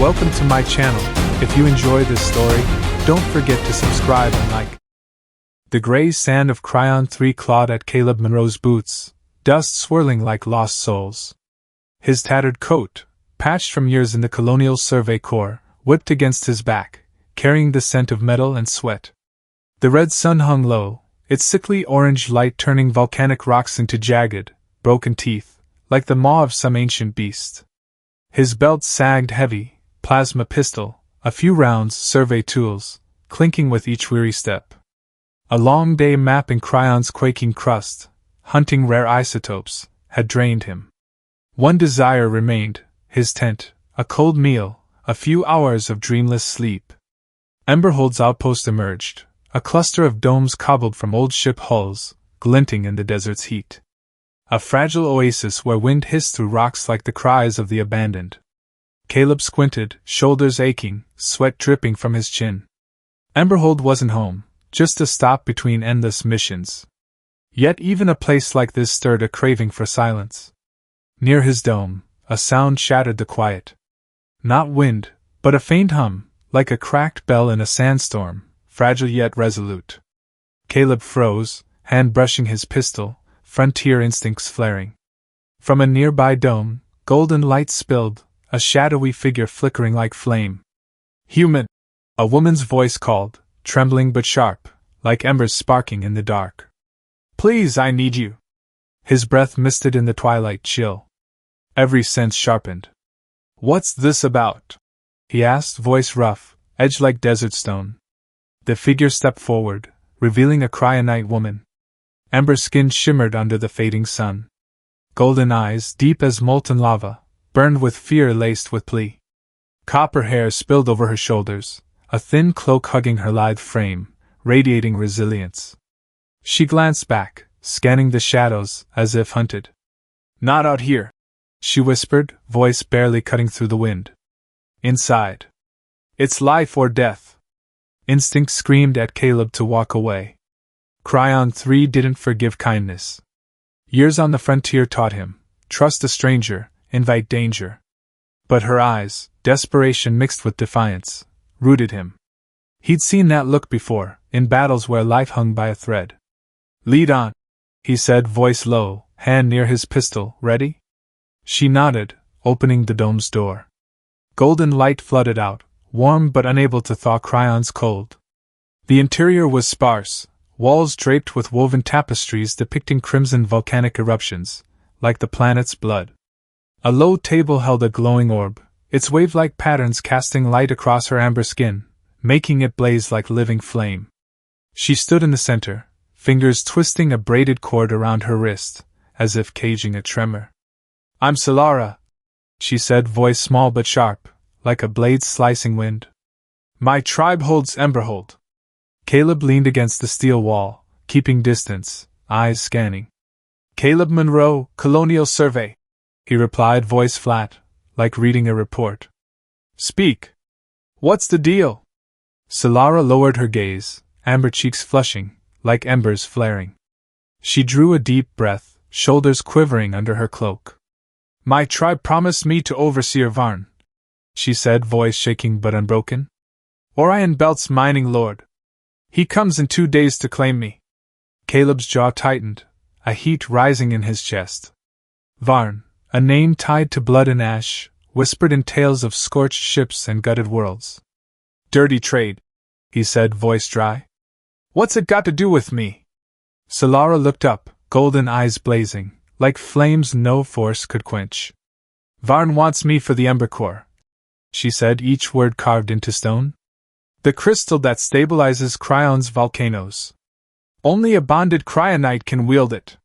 Welcome to my channel. If you enjoy this story, don't forget to subscribe and like. The gray sand of Kryon 3 clawed at Caleb Monroe's boots, dust swirling like lost souls. His tattered coat, patched from years in the Colonial Survey Corps, whipped against his back, carrying the scent of metal and sweat. The red sun hung low, its sickly orange light turning volcanic rocks into jagged, broken teeth, like the maw of some ancient beast. His belt sagged heavy, plasma pistol, a few rounds, survey tools, clinking with each weary step. A long day mapping Kryon's quaking crust, hunting rare isotopes, had drained him. One desire remained, his tent, a cold meal, a few hours of dreamless sleep. Emberhold's outpost emerged, a cluster of domes cobbled from old ship hulls, glinting in the desert's heat. A fragile oasis where wind hissed through rocks like the cries of the abandoned. Caleb squinted, shoulders aching, sweat dripping from his chin. Emberhold wasn't home, just a stop between endless missions. Yet even a place like this stirred a craving for silence. Near his dome, a sound shattered the quiet. Not wind, but a faint hum, like a cracked bell in a sandstorm, fragile yet resolute. Caleb froze, hand brushing his pistol, frontier instincts flaring. From a nearby dome, golden light spilled, a shadowy figure flickering like flame. "Human!" A woman's voice called, trembling but sharp, like embers sparking in the dark. "Please, I need you." His breath misted in the twilight chill. Every sense sharpened. "What's this about?" he asked, voice rough, edged like desert stone. The figure stepped forward, revealing a Kryonite woman. Amber skin shimmered under the fading sun. Golden eyes, deep as molten lava, burned with fear laced with plea. Copper hair spilled over her shoulders, a thin cloak hugging her lithe frame, radiating resilience. She glanced back, scanning the shadows, as if hunted. "Not out here," she whispered, voice barely cutting through the wind. "Inside. It's life or death." Instinct screamed at Caleb to walk away. Kryon 3 didn't forgive kindness. Years on the frontier taught him, trust a stranger, invite danger. But her eyes, desperation mixed with defiance, rooted him. He'd seen that look before, in battles where life hung by a thread. "Lead on," he said, voice low, hand near his pistol, "Ready?" She nodded, opening the dome's door. Golden light flooded out, warm but unable to thaw Kryon's cold. The interior was sparse, walls draped with woven tapestries depicting crimson volcanic eruptions, like the planet's blood. A low table held a glowing orb, its wave-like patterns casting light across her amber skin, making it blaze like living flame. She stood in the center, fingers twisting a braided cord around her wrist, as if caging a tremor. "I'm Silara," she said, voice small but sharp, like a blade slicing wind. "My tribe holds Emberhold." Caleb leaned against the steel wall, keeping distance, eyes scanning. "Caleb Monroe, Colonial Survey," he replied, voice flat, like reading a report. "Speak. What's the deal?" Silara lowered her gaze, amber cheeks flushing, like embers flaring. She drew a deep breath, shoulders quivering under her cloak. "My tribe promised me to Overseer Varn," she said, voice shaking but unbroken. "Orion Belt's mining lord. He comes in 2 days to claim me." Caleb's jaw tightened, a heat rising in his chest. Varn, a name tied to blood and ash, whispered in tales of scorched ships and gutted worlds. "Dirty trade," he said, voice dry. "What's it got to do with me?" Silara looked up, golden eyes blazing, like flames no force could quench. "Varn wants me for the Embercore," she said, each word carved into stone. "The crystal that stabilizes Kryon's volcanoes. Only a bonded Kryonite can wield it.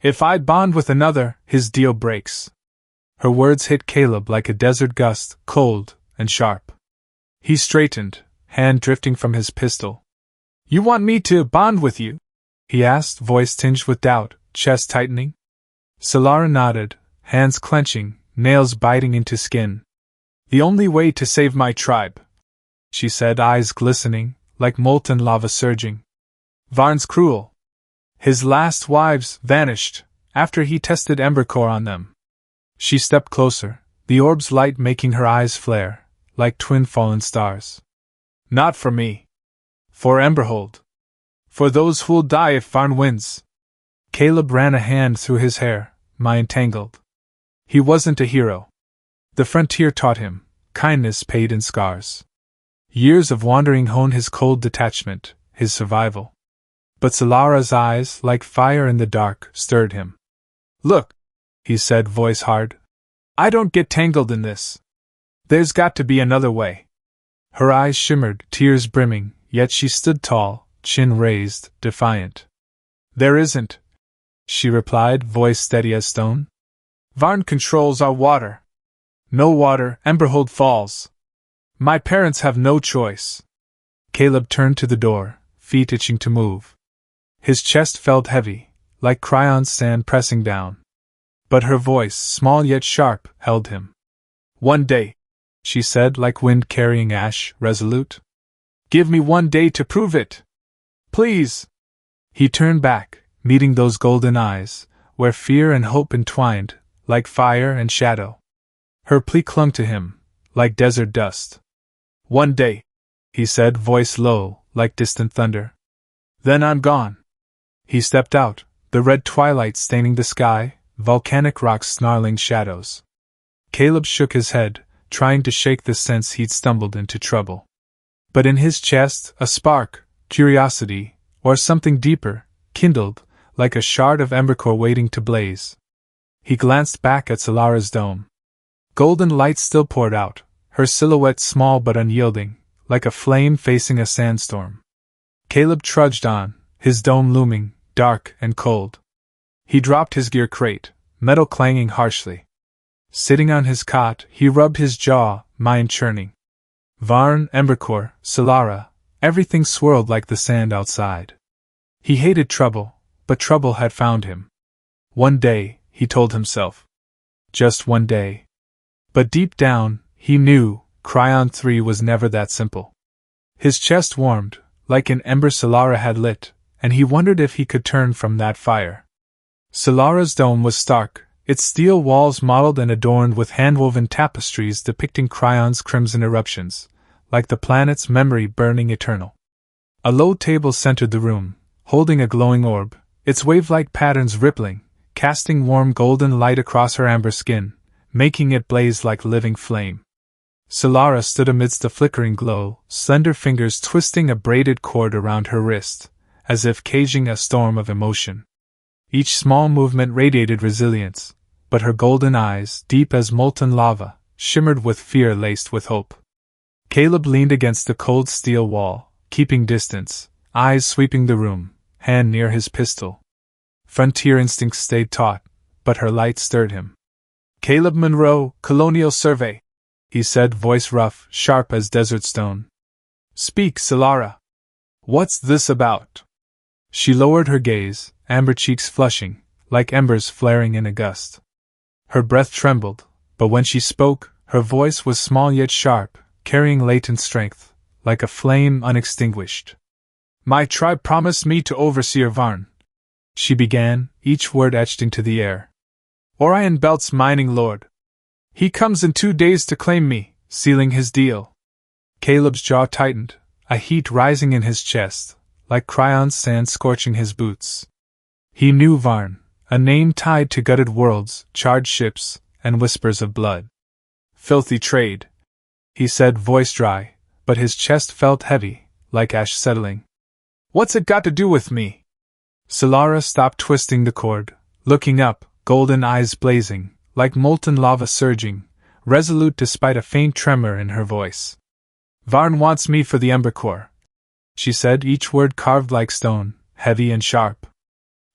If I bond with another, his deal breaks." Her words hit Caleb like a desert gust, cold and sharp. He straightened, hand drifting from his pistol. "You want me to bond with you?" he asked, voice tinged with doubt, chest tightening. Silara nodded, hands clenching, nails biting into skin. "The only way to save my tribe," she said, eyes glistening, like molten lava surging. "Varn's cruel. His last wives vanished after he tested Embercore on them." She stepped closer, the orb's light making her eyes flare, like twin fallen stars. Not for me. For Emberhold. For those who'll die if Varn wins. Caleb ran a hand through his hair, mind tangled. He wasn't a hero. The frontier taught him, kindness paid in scars. Years of wandering honed his cold detachment, his survival. But Silara's eyes, like fire in the dark, stirred him. Look, he said, voice hard. I don't get tangled in this. There's got to be another way. Her eyes shimmered, tears brimming, yet she stood tall, chin raised, defiant. There isn't, she replied, voice steady as stone. Varn controls our water. No water, Emberhold falls. My parents have no choice. Caleb turned to the door, feet itching to move. His chest felt heavy, like Kryon's sand pressing down. But her voice, small yet sharp, held him. One day, she said, like wind carrying ash, resolute. Give me 1 day to prove it. Please. He turned back, meeting those golden eyes, where fear and hope entwined, like fire and shadow. Her plea clung to him, like desert dust. 1 day, he said, voice low, like distant thunder. Then I'm gone. He stepped out, the red twilight staining the sky, volcanic rocks snarling shadows. Caleb shook his head, trying to shake the sense he'd stumbled into trouble. But in his chest, a spark, curiosity, or something deeper, kindled, like a shard of Embercore waiting to blaze. He glanced back at Silara's dome. Golden light still poured out, her silhouette small but unyielding, like a flame facing a sandstorm. Caleb trudged on, his dome looming, dark and cold. He dropped his gear crate, metal clanging harshly. Sitting on his cot, he rubbed his jaw, mind churning. Varn, Embercore, Silara, everything swirled like the sand outside. He hated trouble, but trouble had found him. 1 day, he told himself. Just 1 day. But deep down, he knew, Kryon 3 was never that simple. His chest warmed, like an ember Silara had lit, and he wondered if he could turn from that fire. Silara's dome was stark, its steel walls mottled and adorned with hand-woven tapestries depicting Kryon's crimson eruptions, like the planet's memory burning eternal. A low table centered the room, holding a glowing orb, its wave-like patterns rippling, casting warm golden light across her amber skin, making it blaze like living flame. Silara stood amidst the flickering glow, slender fingers twisting a braided cord around her wrist, as if caging a storm of emotion. Each small movement radiated resilience, but her golden eyes, deep as molten lava, shimmered with fear laced with hope. Caleb leaned against the cold steel wall, keeping distance, eyes sweeping the room, hand near his pistol. Frontier instincts stayed taut, but her light stirred him. Caleb Monroe, Colonial Survey, he said, voice rough, sharp as desert stone. Speak, Silara. What's this about? She lowered her gaze, amber cheeks flushing, like embers flaring in a gust. Her breath trembled, but when she spoke, her voice was small yet sharp, carrying latent strength, like a flame unextinguished. My tribe promised me to oversee Varn, she began, each word etched into the air. Orion Belt's mining lord. He comes in 2 days to claim me, sealing his deal. Caleb's jaw tightened, a heat rising in his chest, like Kryon's sand scorching his boots. He knew Varn, a name tied to gutted worlds, charred ships, and whispers of blood. Filthy trade, he said, voice dry, but his chest felt heavy, like ash settling. What's it got to do with me? Silara stopped twisting the cord, looking up, golden eyes blazing, like molten lava surging, resolute despite a faint tremor in her voice. Varn wants me for the Embercore, she said, each word carved like stone, heavy and sharp.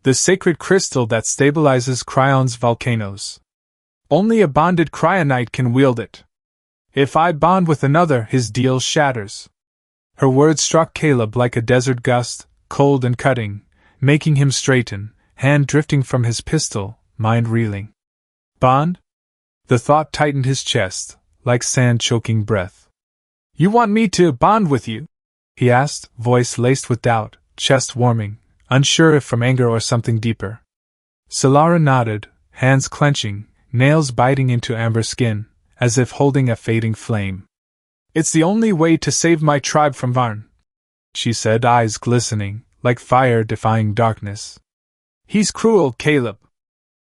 The sacred crystal that stabilizes Kryon's volcanoes. Only a bonded Kryonite can wield it. If I bond with another, his deal shatters. Her words struck Caleb like a desert gust, cold and cutting, making him straighten, hand drifting from his pistol, mind reeling. Bond? The thought tightened his chest, like sand choking breath. You want me to bond with you? He asked, voice laced with doubt, chest warming, unsure if from anger or something deeper. Silara nodded, hands clenching, nails biting into amber skin, as if holding a fading flame. It's the only way to save my tribe from Varn, she said, eyes glistening, like fire defying darkness. He's cruel, Caleb.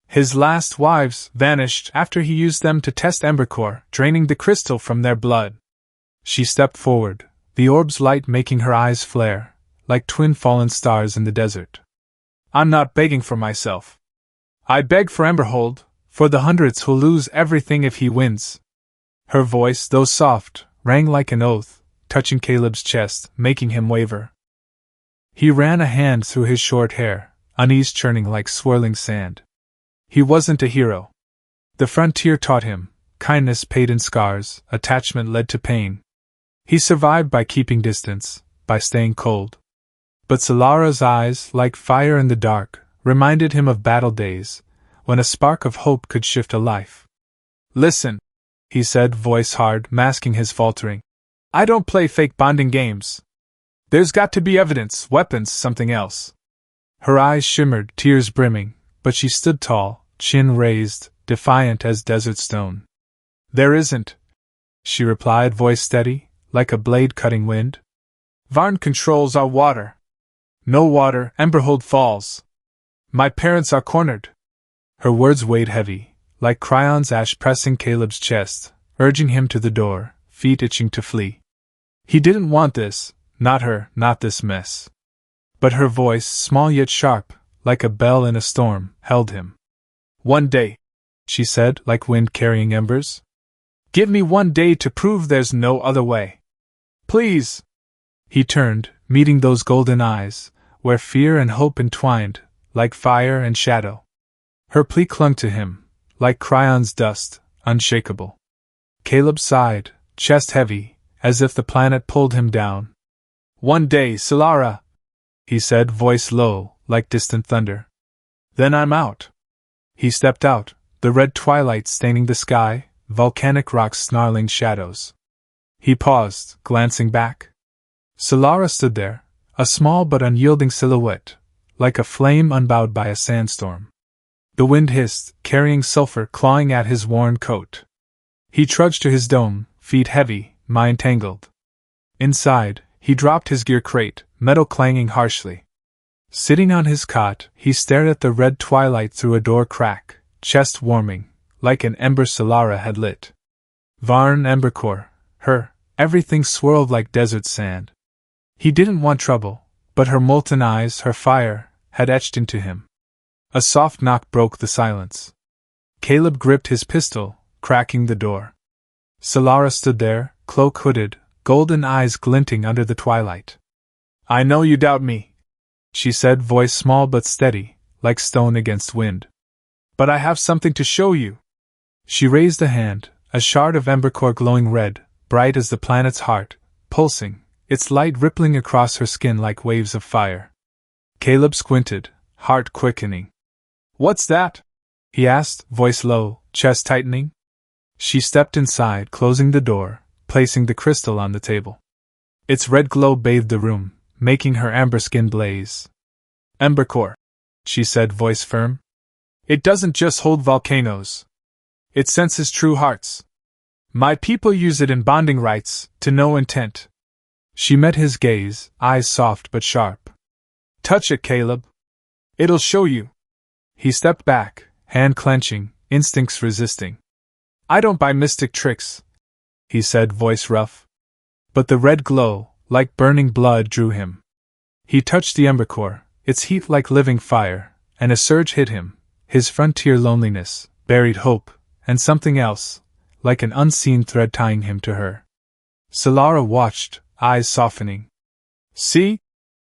His last wives vanished after he used them to test Embercore, draining the crystal from their blood. She stepped forward, the orb's light making her eyes flare, like twin fallen stars in the desert. I'm not begging for myself. I beg for Emberhold, for the hundreds who'll lose everything if he wins. Her voice, though soft, rang like an oath, touching Caleb's chest, making him waver. He ran a hand through his short hair, unease churning like swirling sand. He wasn't a hero. The frontier taught him, kindness paid in scars, attachment led to pain. He survived by keeping distance, by staying cold. But Silara's eyes, like fire in the dark, reminded him of battle days, when a spark of hope could shift a life. Listen, he said, voice hard, masking his faltering. I don't play fake bonding games. There's got to be evidence, weapons, something else. Her eyes shimmered, tears brimming, but she stood tall, chin raised, defiant as desert stone. There isn't, she replied, voice steady, like a blade cutting wind. Varn controls our water. No water, Emberhold falls. My parents are cornered. Her words weighed heavy, like Kryon's ash pressing Caleb's chest, urging him to the door, feet itching to flee. He didn't want this, not her, not this mess. But her voice, small yet sharp, like a bell in a storm, held him. One day, she said, like wind carrying embers. Give me one day to prove there's no other way. Please. He turned, meeting those golden eyes, where fear and hope entwined, like fire and shadow. Her plea clung to him, like Kryon's dust, unshakable. Caleb sighed, chest heavy, as if the planet pulled him down. One day, Silara, he said, voice low, like distant thunder. Then I'm out. He stepped out, the red twilight staining the sky, volcanic rocks snarling shadows. He paused, glancing back. Silara stood there, a small but unyielding silhouette, like a flame unbowed by a sandstorm. The wind hissed, carrying sulfur clawing at his worn coat. He trudged to his dome, feet heavy, mind tangled. Inside, he dropped his gear crate, metal clanging harshly. Sitting on his cot, he stared at the red twilight through a door crack, chest warming, like an ember Silara had lit. Varn, Embercore, her, everything swirled like desert sand. He didn't want trouble, but her molten eyes, her fire, had etched into him. A soft knock broke the silence. Caleb gripped his pistol, cracking the door. Silara stood there, cloak hooded, golden eyes glinting under the twilight. I know you doubt me, she said, voice small but steady, like stone against wind. But I have something to show you. She raised a hand, a shard of Embercore glowing red, bright as the planet's heart, pulsing, its light rippling across her skin like waves of fire. Caleb squinted, heart quickening. What's that? He asked, voice low, chest tightening. She stepped inside, closing the door, placing the crystal on the table. Its red glow bathed the room, making her amber skin blaze. Embercore, she said, voice firm. It doesn't just hold volcanoes. It senses true hearts. My people use it in bonding rites, to know intent. She met his gaze, eyes soft but sharp. Touch it, Caleb. It'll show you. He stepped back, hand clenching, instincts resisting. I don't buy mystic tricks, he said, voice rough. But the red glow, like burning blood, drew him. He touched the Embercore, its heat like living fire, and a surge hit him, his frontier loneliness, buried hope, and something else, like an unseen thread tying him to her. Silara watched, eyes softening. See?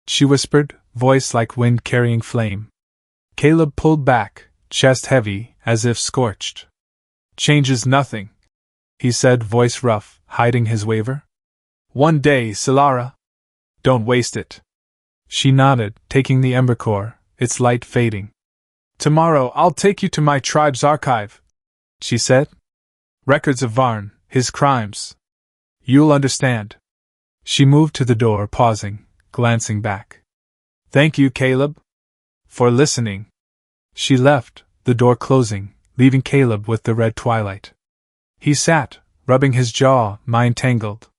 She whispered, voice like wind carrying flame. Caleb pulled back, chest heavy, as if scorched. Changes nothing, he said, voice rough, hiding his waver. One day, Silara. Don't waste it. She nodded, taking the Embercore, its light fading. Tomorrow I'll take you to my tribe's archive, she said. Records of Varn, his crimes. You'll understand. She moved to the door, pausing, glancing back. Thank you, Caleb, for listening. She left, the door closing, leaving Caleb with the red twilight. He sat, rubbing his jaw, mind tangled.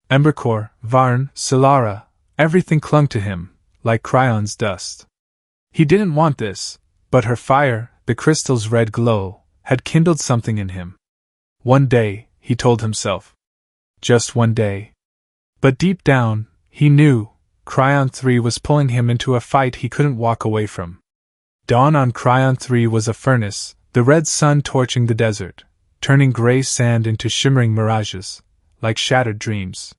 Embercore, Varn, Silara, everything clung to him, like Kryon's dust. He didn't want this, but her fire, the crystal's red glow, had kindled something in him. One day, he told himself. Just one day. But deep down, he knew, Kryon 3 was pulling him into a fight he couldn't walk away from. Dawn on Kryon 3 was a furnace, the red sun torching the desert, turning gray sand into shimmering mirages, like shattered dreams.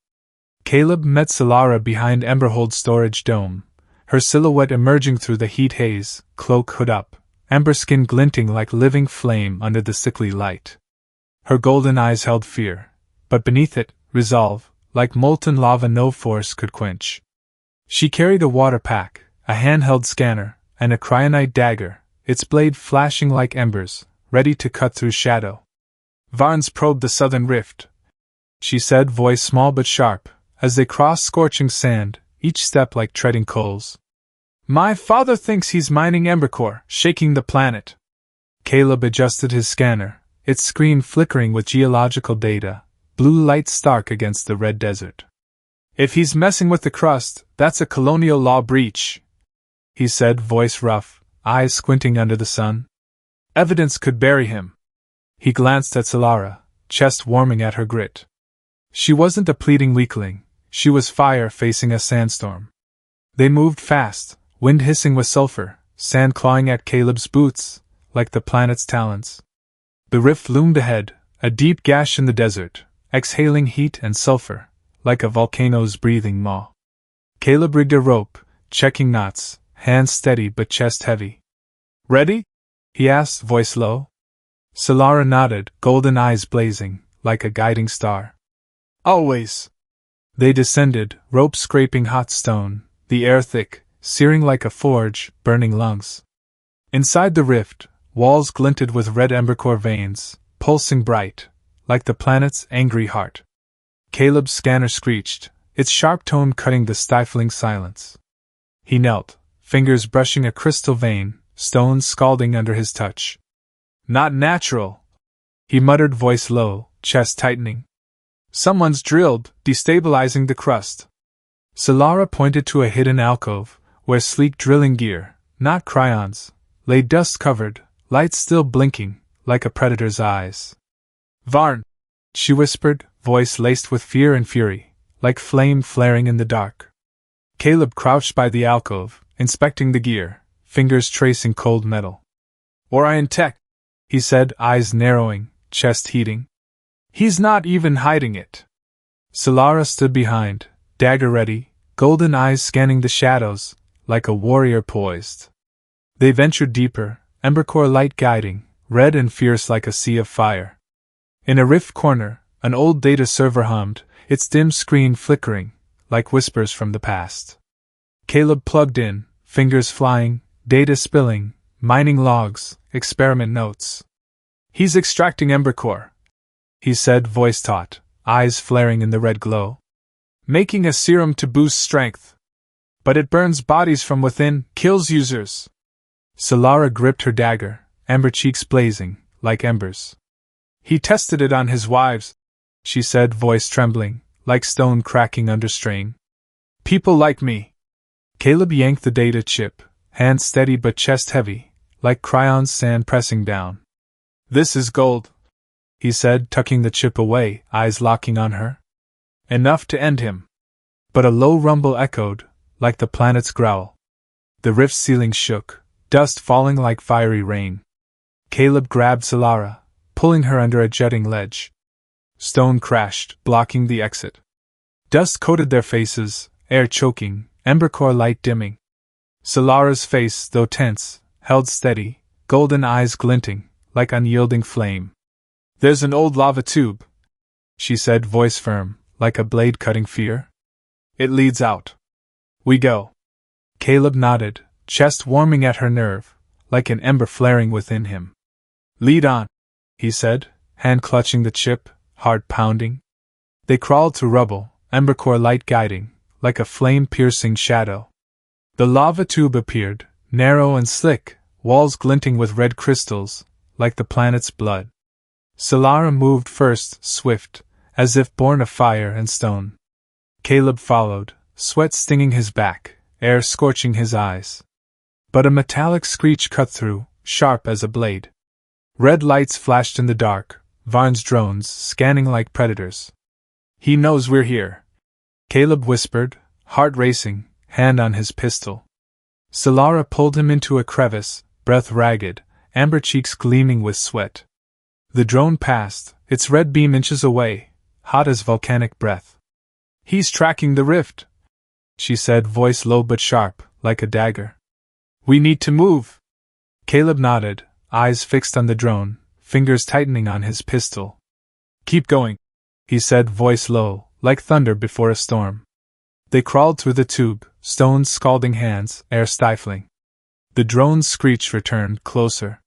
Caleb met Silara behind Emberhold's storage dome, her silhouette emerging through the heat haze, cloak hood up, amber skin glinting like living flame under the sickly light. Her golden eyes held fear, but beneath it, resolve, like molten lava no force could quench. She carried a water pack, a handheld scanner, and a cryonite dagger, its blade flashing like embers, ready to cut through shadow. Varn's probed the southern rift, she said, voice small but sharp, as they crossed scorching sand, each step like treading coals. My father thinks he's mining Embercore, shaking the planet. Caleb adjusted his scanner, its screen flickering with geological data, blue light stark against the red desert. If he's messing with the crust, that's a colonial law breach, he said, voice rough, eyes squinting under the sun. Evidence could bury him. He glanced at Silara, chest warming at her grit. She wasn't a pleading weakling, she was fire facing a sandstorm. They moved fast, wind hissing with sulfur, sand clawing at Caleb's boots, like the planet's talons. The rift loomed ahead, a deep gash in the desert, exhaling heat and sulfur, like a volcano's breathing maw. Caleb rigged a rope, checking knots, hands steady but chest heavy. Ready? He asked, voice low. Silara nodded, golden eyes blazing, like a guiding star. Always. They descended, rope scraping hot stone, the air thick, searing like a forge, burning lungs. Inside the rift, walls glinted with red Embercore veins, pulsing bright, like the planet's angry heart. Caleb's scanner screeched, its sharp tone cutting the stifling silence. He knelt, fingers brushing a crystal vein, stones scalding under his touch. Not natural, he muttered, voice low, chest tightening. Someone's drilled, destabilizing the crust. Silara pointed to a hidden alcove, where sleek drilling gear, not Kryon's, lay dust-covered, lights still blinking, like a predator's eyes. Varn, she whispered, voice laced with fear and fury, like flame flaring in the dark. Caleb crouched by the alcove, inspecting the gear, fingers tracing cold metal. Orion Tech, he said, eyes narrowing, chest heating. He's not even hiding it. Silara stood behind, dagger ready, golden eyes scanning the shadows, like a warrior poised. They ventured deeper, Embercore light guiding, red and fierce like a sea of fire. In a rift corner, an old data server hummed, its dim screen flickering, like whispers from the past. Caleb plugged in, fingers flying, data spilling, mining logs, experiment notes. He's extracting Embercore, he said, voice taut, eyes flaring in the red glow. Making a serum to boost strength. But it burns bodies from within, kills users. Silara gripped her dagger, amber cheeks blazing, like embers. He tested it on his wives, she said, voice trembling, like stone cracking under strain. People like me. Caleb yanked the data chip, hand steady but chest heavy, like Kryon's sand pressing down. This is gold, he said, tucking the chip away, eyes locking on her. Enough to end him. But a low rumble echoed, like the planet's growl. The rift's ceiling shook, dust falling like fiery rain. Caleb grabbed Silara, pulling her under a jutting ledge. Stone crashed, blocking the exit. Dust coated their faces, air choking, Embercore light dimming. Silara's face, though tense, held steady, golden eyes glinting, like unyielding flame. There's an old lava tube, she said, voice firm, like a blade cutting fear. It leads out. We go. Caleb nodded, chest warming at her nerve, like an ember flaring within him. Lead on, he said, hand clutching the chip, heart pounding. They crawled through rubble, Embercore light guiding, like a flame-piercing shadow. The lava tube appeared, narrow and slick, walls glinting with red crystals, like the planet's blood. Silara moved first, swift, as if born of fire and stone. Caleb followed, sweat stinging his back, air scorching his eyes. But a metallic screech cut through, sharp as a blade. Red lights flashed in the dark, Varn's drones scanning like predators. "He knows we're here," Caleb whispered, heart racing, hand on his pistol. Silara pulled him into a crevice, breath ragged, amber cheeks gleaming with sweat. The drone passed, its red beam inches away, hot as volcanic breath. "He's tracking the rift," she said, voice low but sharp, like a dagger. "We need to move." Caleb nodded, eyes fixed on the drone, fingers tightening on his pistol. "Keep going," he said, voice low, like thunder before a storm. They crawled through the tube, stones scalding hands, air stifling. The drone's screech returned closer.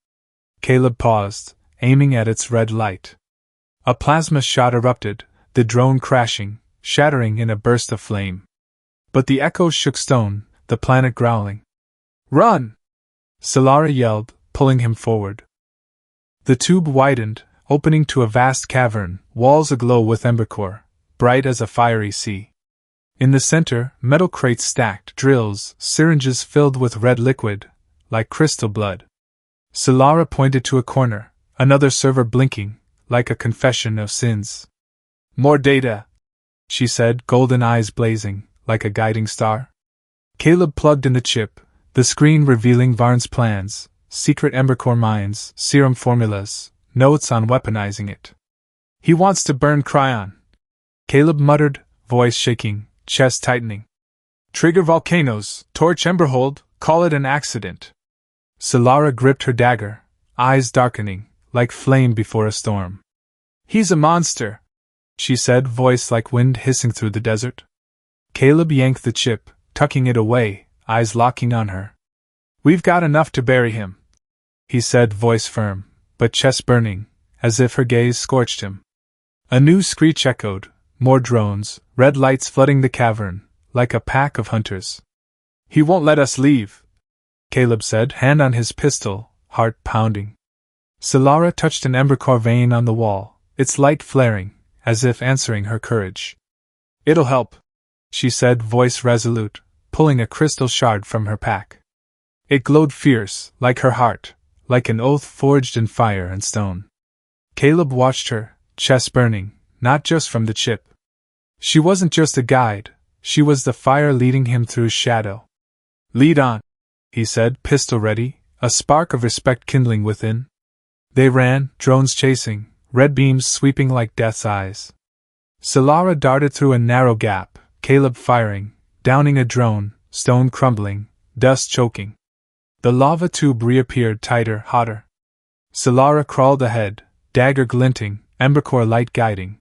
Caleb paused, aiming at its red light. A plasma shot erupted, the drone crashing, shattering in a burst of flame. But the echoes shook stone, the planet growling. "Run!" Silara yelled, pulling him forward. The tube widened, opening to a vast cavern, walls aglow with Embercore, bright as a fiery sea. In the center, metal crates stacked, drills, syringes filled with red liquid, like crystal blood. Silara pointed to a corner, another server blinking, like a confession of sins. "More data," she said, golden eyes blazing, like a guiding star. Caleb plugged in the chip, the screen revealing Varn's plans, secret Embercore mines, serum formulas, notes on weaponizing it. "He wants to burn Kryon," Caleb muttered, voice shaking, chest tightening. "Trigger volcanoes, torch Emberhold, call it an accident." Silara gripped her dagger, eyes darkening, like flame before a storm. "He's a monster," she said, voice like wind hissing through the desert. Caleb yanked the chip, tucking it away, eyes locking on her. "We've got enough to bury him," he said, voice firm, but chest burning, as if her gaze scorched him. A new screech echoed, more drones, red lights flooding the cavern, like a pack of hunters. "He won't let us leave," Caleb said, hand on his pistol, heart pounding. Silara touched an Embercore vein on the wall, its light flaring, as if answering her courage. "It'll help," she said, voice resolute, pulling a crystal shard from her pack. It glowed fierce, like her heart, like an oath forged in fire and stone. Caleb watched her, chest burning, not just from the chip. She wasn't just a guide, she was the fire leading him through shadow. "Lead on," he said, pistol ready, a spark of respect kindling within. They ran, drones chasing, red beams sweeping like death's eyes. Silara darted through a narrow gap, Caleb firing, downing a drone, stone crumbling, dust choking. The lava tube reappeared tighter, hotter. Silara crawled ahead, dagger glinting, Embercore light guiding.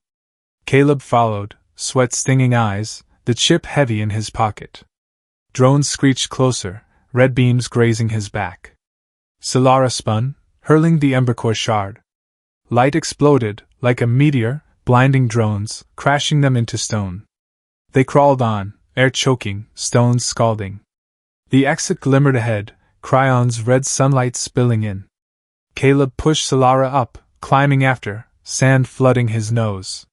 Caleb followed, sweat stinging eyes, the chip heavy in his pocket. Drones screeched closer, red beams grazing his back. Silara spun, hurling the Embercore shard. Light exploded, like a meteor, blinding drones, crashing them into stone. They crawled on, air choking, stones scalding. The exit glimmered ahead, Kryon's red sunlight spilling in. Caleb pushed Silara up, climbing after, sand flooding his nose.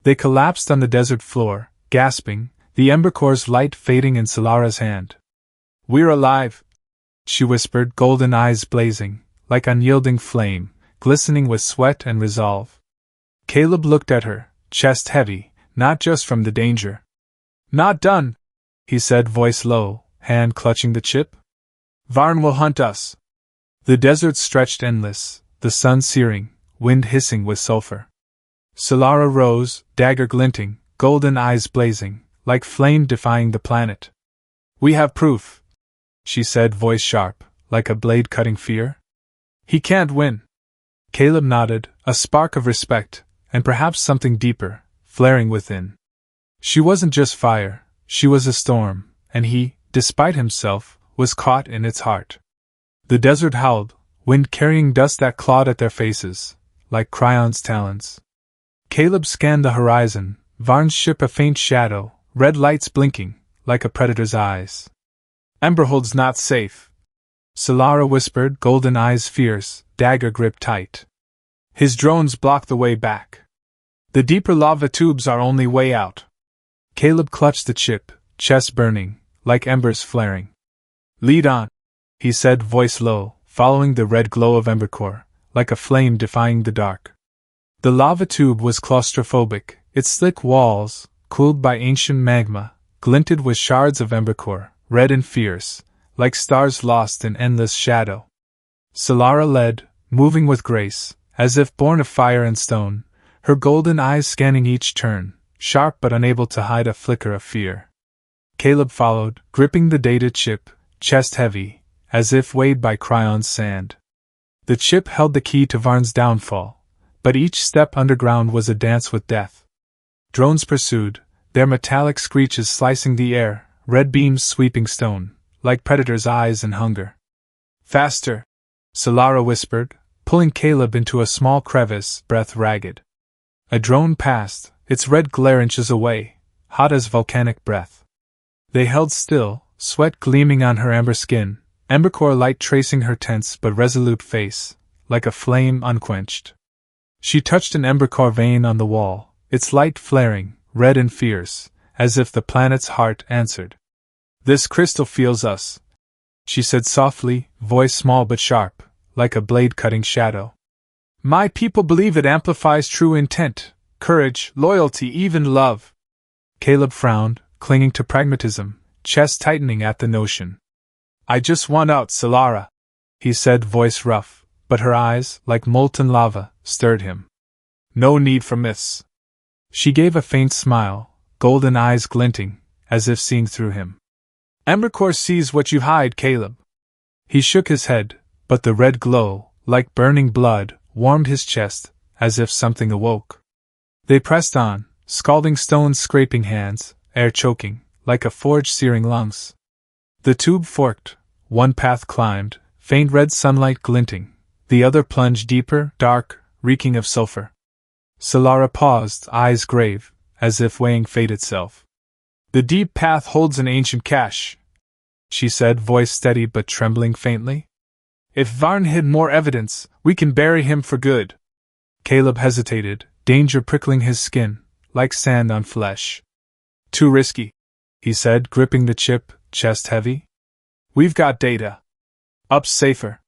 They collapsed on the desert floor, gasping, the Embercore's light fading in Silara's hand. "We're alive," she whispered, golden eyes blazing, like unyielding flame, glistening with sweat and resolve. Caleb looked at her, chest heavy, not just from the danger. "Not done," he said, voice low, hand clutching the chip. "Varn will hunt us." The desert stretched endless, the sun searing, wind hissing with sulfur. Silara rose, dagger glinting, golden eyes blazing, like flame defying the planet. "We have proof," she said, voice sharp, like a blade cutting fear. "He can't win." Caleb nodded, a spark of respect, and perhaps something deeper, flaring within. She wasn't just fire, she was a storm, and he, despite himself, was caught in its heart. The desert howled, wind carrying dust that clawed at their faces, like Kryon's talons. Caleb scanned the horizon, Varn's ship a faint shadow, red lights blinking, like a predator's eyes. "Emberhold's not safe," Silara whispered, golden eyes fierce, dagger gripped tight. "His drones block the way back. The deeper lava tubes are only way out." Caleb clutched the chip, chest burning, like embers flaring. "Lead on," he said, voice low, following the red glow of Embercore, like a flame defying the dark. The lava tube was claustrophobic, its slick walls, cooled by ancient magma, glinted with shards of Embercore, red and fierce, like stars lost in endless shadow. Silara led, moving with grace, as if born of fire and stone, her golden eyes scanning each turn, sharp but unable to hide a flicker of fear. Caleb followed, gripping the dated chip, chest heavy, as if weighed by Kryon's sand. The chip held the key to Varn's downfall, but each step underground was a dance with death. Drones pursued, their metallic screeches slicing the air, red beams sweeping stone, like predators' eyes in hunger. "Faster!" Silara whispered, pulling Caleb into a small crevice, breath ragged. A drone passed, its red glare inches away, hot as volcanic breath. They held still, sweat gleaming on her amber skin, Embercore light tracing her tense but resolute face, like a flame unquenched. She touched an Embercore vein on the wall, its light flaring, red and fierce, as if the planet's heart answered. "This crystal feels us," she said softly, voice small but sharp, like a blade cutting shadow. "My people believe it amplifies true intent, courage, loyalty, even love." Caleb frowned, clinging to pragmatism, chest tightening at the notion. "I just want out, Silara," he said, voice rough, but her eyes, like molten lava, stirred him. "No need for myths." She gave a faint smile, golden eyes glinting, as if seeing through him. "Embercore sees what you hide, Caleb." He shook his head, but the red glow, like burning blood, warmed his chest, as if something awoke. They pressed on, scalding stones scraping hands, air choking, like a forge searing lungs. The tube forked, one path climbed, faint red sunlight glinting, the other plunged deeper, dark, reeking of sulfur. Silara paused, eyes grave, as if weighing fate itself. "The deep path holds an ancient cache," she said, voice steady but trembling faintly. "If Varn hid more evidence, we can bury him for good." Caleb hesitated, danger prickling his skin, like sand on flesh. "Too risky," he said, gripping the chip, chest heavy. "We've got data. Up's safer."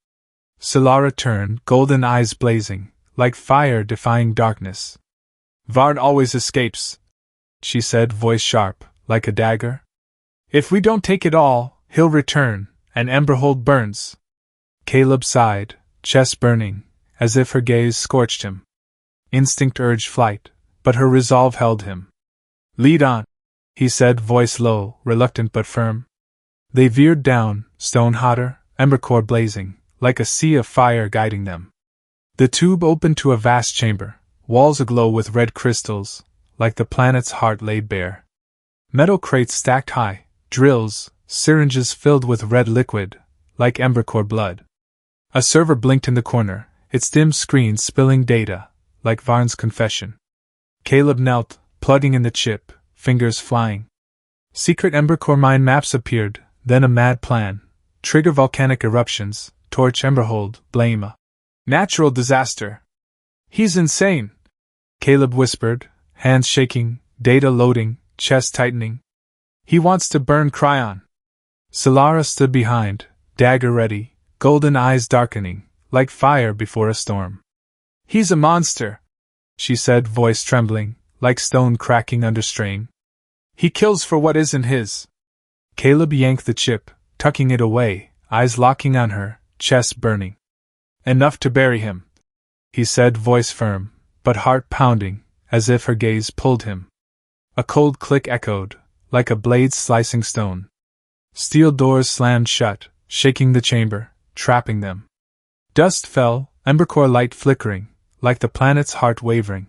Silara turned, golden eyes blazing, like fire defying darkness. "Varn always escapes," she said, voice sharp, like a dagger. "If we don't take it all, he'll return, and Emberhold burns." Caleb sighed, chest burning, as if her gaze scorched him. Instinct urged flight, but her resolve held him. "Lead on," he said, voice low, reluctant but firm. They veered down, stone hotter, Embercore blazing, like a sea of fire guiding them. The tube opened to a vast chamber, walls aglow with red crystals, like the planet's heart laid bare. Metal crates stacked high, drills, syringes filled with red liquid, like Embercore blood. A server blinked in the corner, its dim screen spilling data, like Varn's confession. Caleb knelt, plugging in the chip, fingers flying. Secret Embercore mine maps appeared, then a mad plan. Trigger volcanic eruptions, torch Emberhold, blame a natural disaster. "He's insane," Caleb whispered, hands shaking, data loading, chest tightening. "He wants to burn Kryon." Silara stood behind, dagger ready, golden eyes darkening, like fire before a storm. "He's a monster," she said, voice trembling, like stone cracking under strain. "He kills for what isn't his." Caleb yanked the chip, tucking it away, eyes locking on her, chest burning. "Enough to bury him," he said, voice firm, but heart pounding, as if her gaze pulled him. A cold click echoed, like a blade slicing stone. Steel doors slammed shut, shaking the chamber, trapping them. Dust fell, Embercore light flickering, like the planet's heart wavering.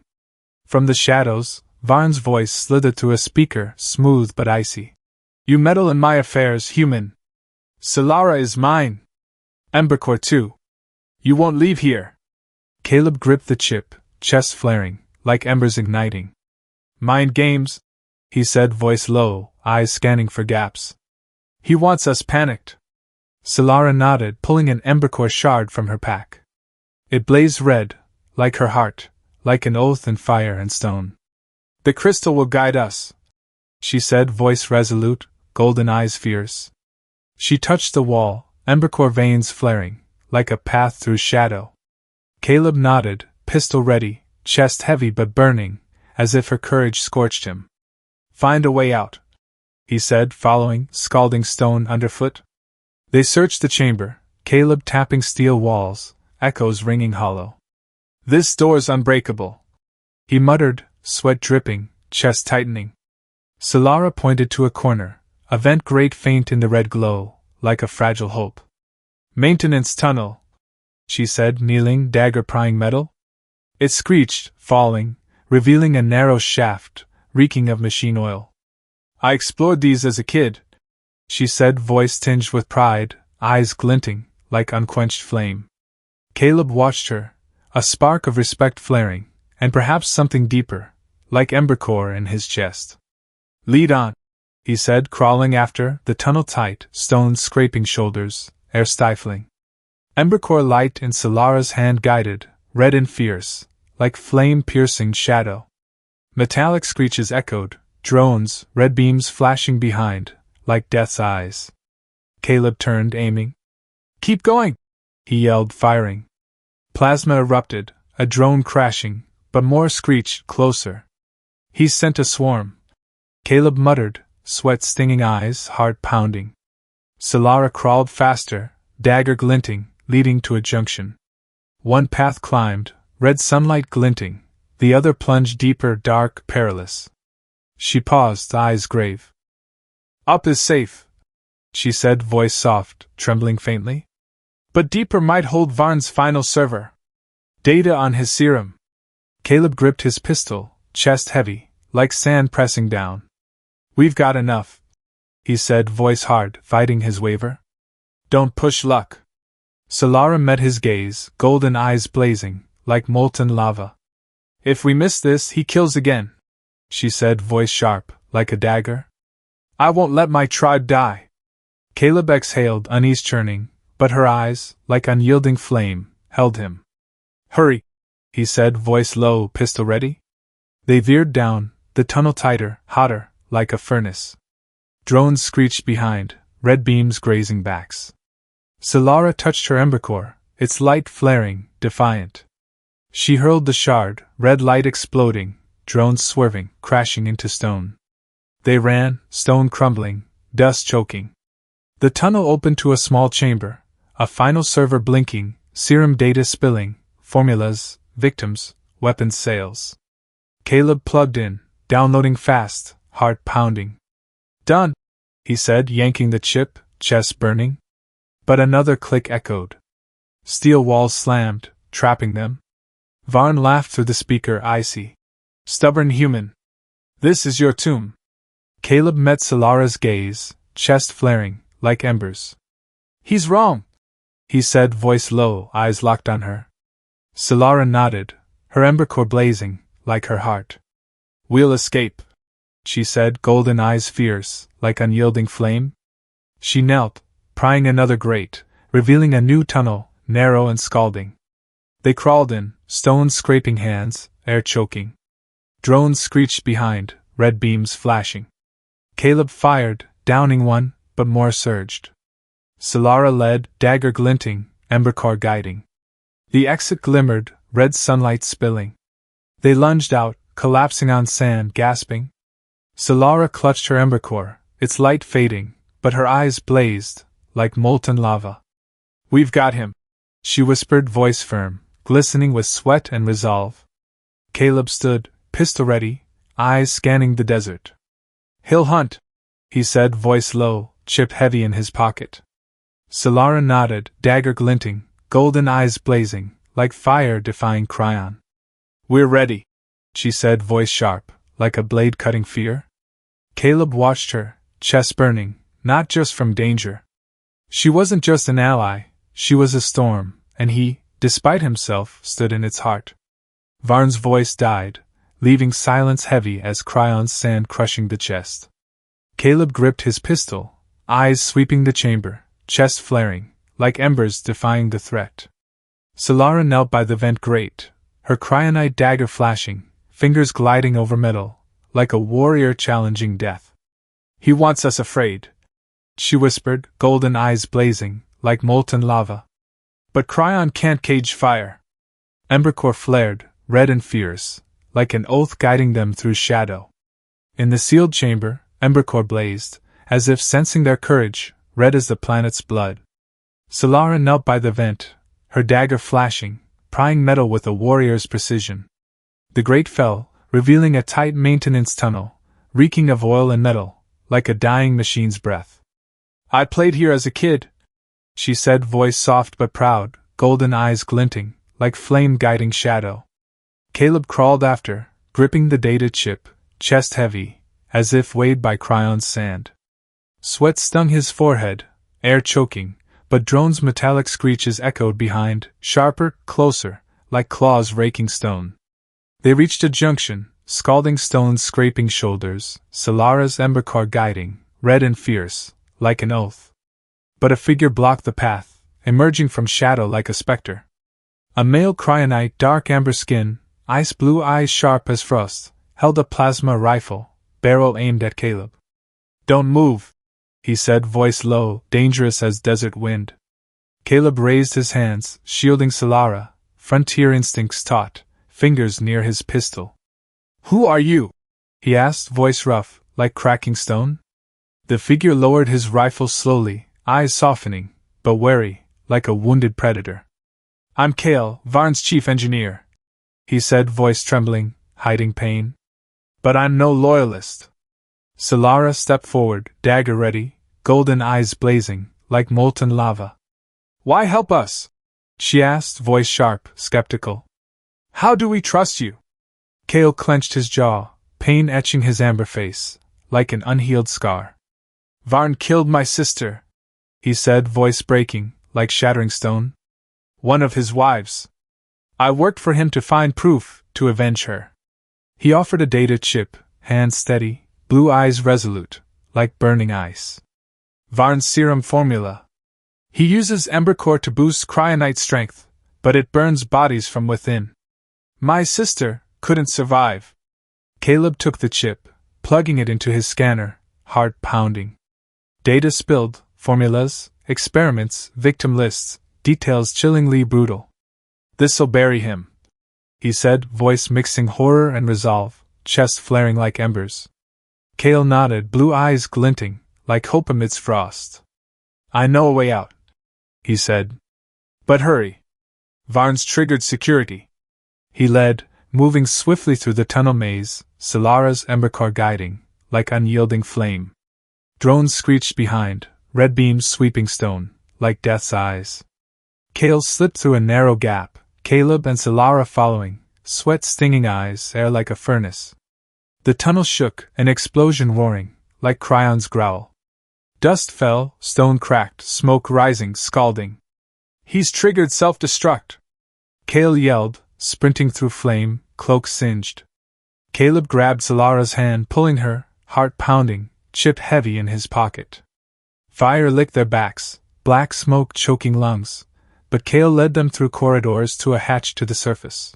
From the shadows, Varn's voice slithered through a speaker, smooth but icy. "You meddle in my affairs, human. Silara is mine. Embercore too. You won't leave here." Caleb gripped the chip, chest flaring, like embers igniting. "Mind games," he said, voice low, eyes scanning for gaps. "He wants us panicked." Silara nodded, pulling an Embercore shard from her pack. It blazed red, like her heart, like an oath in fire and stone. "The crystal will guide us," she said, voice resolute, golden eyes fierce. She touched the wall, Embercore veins flaring, like a path through shadow. Caleb nodded, pistol ready, chest heavy but burning, as if her courage scorched him. Find a way out, he said, following, scalding stone underfoot. They searched the chamber, Caleb tapping steel walls, echoes ringing hollow. This door's unbreakable, he muttered, sweat dripping, chest tightening. Silara pointed to a corner, a vent grate faint in the red glow, like a fragile hope. Maintenance tunnel, she said, kneeling, dagger prying metal. It screeched, falling, revealing a narrow shaft, reeking of machine oil. I explored these as a kid, she said, voice tinged with pride, eyes glinting, like unquenched flame. Caleb watched her, a spark of respect flaring, and perhaps something deeper, like Embercore in his chest. Lead on, he said, crawling after, the tunnel tight, stones scraping shoulders, air stifling. Embercore light in Silara's hand guided, red and fierce, like flame-piercing shadow. Metallic screeches echoed, drones, red beams flashing behind, like death's eyes. Caleb turned, aiming. Keep going, he yelled, firing. Plasma erupted, a drone crashing, but more screeched, closer. He sent a swarm. Caleb muttered, sweat stinging eyes, heart pounding. Silara crawled faster, dagger glinting, leading to a junction. One path climbed, red sunlight glinting, the other plunged deeper, dark, perilous. She paused, eyes grave. Up is safe, she said, voice soft, trembling faintly. But deeper might hold Varn's final server. Data on his serum. Caleb gripped his pistol, chest heavy, like sand pressing down. We've got enough, he said, voice hard, fighting his waver. Don't push luck. Silara met his gaze, golden eyes blazing, like molten lava. If we miss this, he kills again, she said, voice sharp, like a dagger. I won't let my tribe die. Caleb exhaled, unease churning, but her eyes, like unyielding flame, held him. Hurry, he said, voice low, pistol ready. They veered down, the tunnel tighter, hotter, like a furnace. Drones screeched behind, red beams grazing backs. Silara touched her Embercore, its light flaring, defiant. She hurled the shard, red light exploding, drones swerving, crashing into stone. They ran, stone crumbling, dust choking. The tunnel opened to a small chamber, a final server blinking, serum data spilling, formulas, victims, weapons sales. Caleb plugged in, downloading fast, heart pounding. Done, he said, yanking the chip, chest burning. But another click echoed. Steel walls slammed, trapping them. Varn laughed through the speaker, icy. Stubborn human. This is your tomb. Caleb met Silara's gaze, chest flaring, like embers. He's wrong, he said, voice low, eyes locked on her. Silara nodded, her Embercore blazing, like her heart. We'll escape, she said, golden eyes fierce, like unyielding flame. She knelt, prying another grate, revealing a new tunnel, narrow and scalding. They crawled in, stones scraping hands, air choking. Drones screeched behind, red beams flashing. Caleb fired, downing one, but more surged. Silara led, dagger glinting, Embercore guiding. The exit glimmered, red sunlight spilling. They lunged out, collapsing on sand, gasping. Silara clutched her Embercore, its light fading, but her eyes blazed, like molten lava. We've got him, she whispered, voice firm, glistening with sweat and resolve. Caleb stood, pistol ready, eyes scanning the desert. He'll hunt, he said, voice low, chip heavy in his pocket. Silara nodded, dagger glinting, golden eyes blazing, like fire defying Kryon. We're ready, she said, voice sharp, like a blade cutting fear. Caleb watched her, chest burning, not just from danger. She wasn't just an ally, she was a storm, and he, despite himself, stood in its heart. Varn's voice died, leaving silence heavy as Kryon's sand crushing the chest. Caleb gripped his pistol, eyes sweeping the chamber, chest flaring, like embers defying the threat. Silara knelt by the vent grate, her cryonite dagger flashing, fingers gliding over metal, like a warrior challenging death. He wants us afraid, she whispered, golden eyes blazing, like molten lava. But Kryon can't cage fire. Embercore flared, red and fierce, like an oath guiding them through shadow. In the sealed chamber, Embercore blazed, as if sensing their courage, red as the planet's blood. Silara knelt by the vent, her dagger flashing, prying metal with a warrior's precision. The grate fell, revealing a tight maintenance tunnel, reeking of oil and metal, like a dying machine's breath. I played here as a kid, she said, voice soft but proud, golden eyes glinting, like flame guiding shadow. Caleb crawled after, gripping the data chip, chest heavy, as if weighed by Kryon's sand. Sweat stung his forehead, air choking, but drone's metallic screeches echoed behind, sharper, closer, like claws raking stone. They reached a junction, scalding stones scraping shoulders, Silara's Embercore guiding, red and fierce, like an oath. But a figure blocked the path, emerging from shadow like a specter. A male Kryonite, dark amber skin, ice blue eyes sharp as frost, held a plasma rifle, barrel aimed at Caleb. Don't move, he said, voice low, dangerous as desert wind. Caleb raised his hands, shielding Silara, frontier instincts taut, fingers near his pistol. Who are you? He asked, voice rough, like cracking stone. The figure lowered his rifle slowly, eyes softening, but wary, like a wounded predator. I'm Kale, Varn's chief engineer, he said, voice trembling, hiding pain. But I'm no loyalist. Silara stepped forward, dagger ready, golden eyes blazing, like molten lava. Why help us? She asked, voice sharp, skeptical. How do we trust you? Kale clenched his jaw, pain etching his amber face, like an unhealed scar. Varn killed my sister, he said, voice breaking, like shattering stone. One of his wives. I worked for him to find proof, to avenge her. He offered a data chip, hands steady, blue eyes resolute, like burning ice. Varn's serum formula. He uses Embercore to boost Kryonite strength, but it burns bodies from within. My sister couldn't survive. Caleb took the chip, plugging it into his scanner, heart pounding. Data spilled, formulas, experiments, victim lists, details chillingly brutal. This'll bury him, he said, voice mixing horror and resolve, chest flaring like embers. Kale nodded, blue eyes glinting, like hope amidst frost. I know a way out, he said. But hurry. Varn's triggered security. He led, moving swiftly through the tunnel maze, Silara's Embercore guiding, like unyielding flame. Drones screeched behind, red beams sweeping stone, like death's eyes. Kale slipped through a narrow gap, Caleb and Silara following, sweat stinging eyes, air like a furnace. The tunnel shook, an explosion roaring, like Kryon's growl. Dust fell, stone cracked, smoke rising, scalding. He's triggered self-destruct, Kale yelled, sprinting through flame, cloak singed. Caleb grabbed Silara's hand, pulling her, heart pounding, chip heavy in his pocket. Fire licked their backs, black smoke choking lungs, but Kale led them through corridors to a hatch to the surface.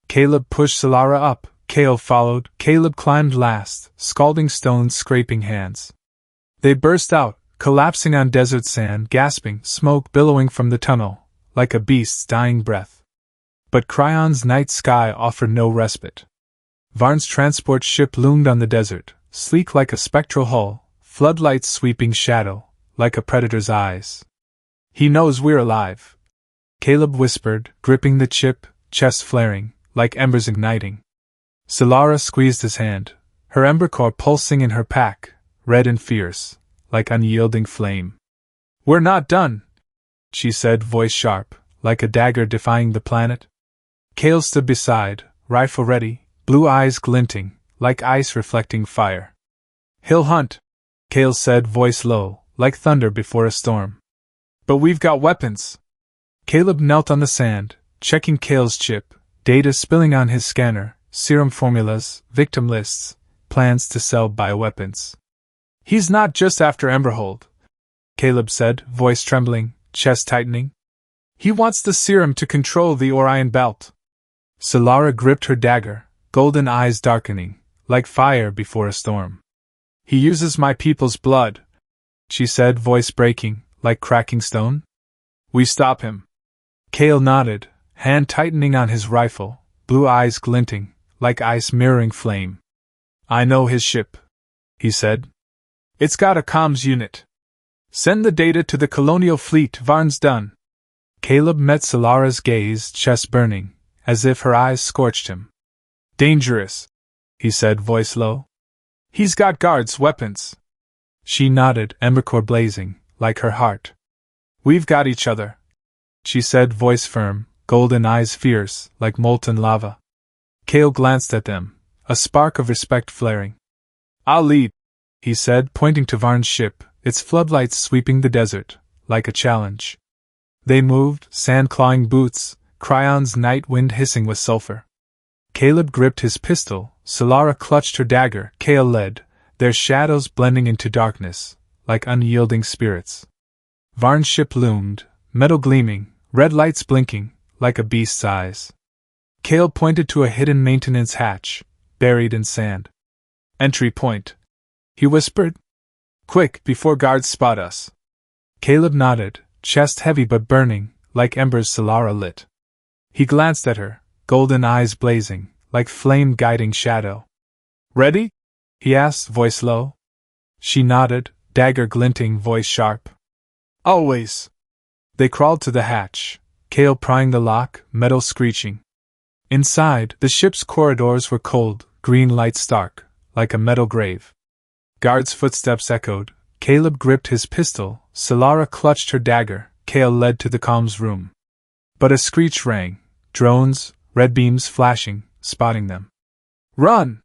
Caleb pushed Silara up, Kale followed, Caleb climbed last, scalding stones scraping hands. They burst out, collapsing on desert sand, gasping, smoke billowing from the tunnel, like a beast's dying breath. But Kryon's night sky offered no respite. Varn's transport ship loomed on the desert, sleek like a spectral hull, floodlights sweeping shadow, like a predator's eyes. He knows we're alive, Caleb whispered, gripping the chip, chest flaring, like embers igniting. Silara squeezed his hand, her Embercore pulsing in her pack, red and fierce, like unyielding flame. We're not done, she said, voice sharp, like a dagger defying the planet. Kale stood beside, rifle ready, blue eyes glinting, like ice reflecting fire. He'll hunt, Kale said, voice low, like thunder before a storm. But we've got weapons. Caleb knelt on the sand, checking Kale's chip, data spilling on his scanner, serum formulas, victim lists, plans to sell bioweapons. He's not just after Emberhold, Caleb said, voice trembling, chest tightening. He wants the serum to control the Orion Belt. Silara gripped her dagger, golden eyes darkening, like fire before a storm. He uses my people's blood, she said, voice breaking, like cracking stone. We stop him. Kale nodded, hand tightening on his rifle, blue eyes glinting, like ice mirroring flame. I know his ship, he said. It's got a comms unit. Send the data to the colonial fleet. Varn's done. Caleb met Silara's gaze, chest burning, as if her eyes scorched him. Dangerous, he said, voice low. He's got guards, weapons. She nodded, Embercore blazing, like her heart. We've got each other, she said, voice firm, golden eyes fierce, like molten lava. Kale glanced at them, a spark of respect flaring. I'll lead, he said, pointing to Varn's ship, its floodlights sweeping the desert, like a challenge. They moved, sand-clawing boots, Kryon's night wind hissing with sulfur. Caleb gripped his pistol, Silara clutched her dagger, Kale led, their shadows blending into darkness, like unyielding spirits. Varn's ship loomed, metal gleaming, red lights blinking, like a beast's eyes. Kale pointed to a hidden maintenance hatch, buried in sand. Entry point, he whispered. Quick, before guards spot us. Caleb nodded, chest heavy but burning, like embers Silara lit. He glanced at her, golden eyes blazing, like flame guiding shadow. Ready? He asked, voice low. She nodded, dagger glinting, voice sharp. Always. They crawled to the hatch, Kale prying the lock, metal screeching. Inside, the ship's corridors were cold, green light stark, like a metal grave. Guards' footsteps echoed. Caleb gripped his pistol, Silara clutched her dagger, Kale led to the comms room. But a screech rang, drones, red beams flashing, spotting them. Run!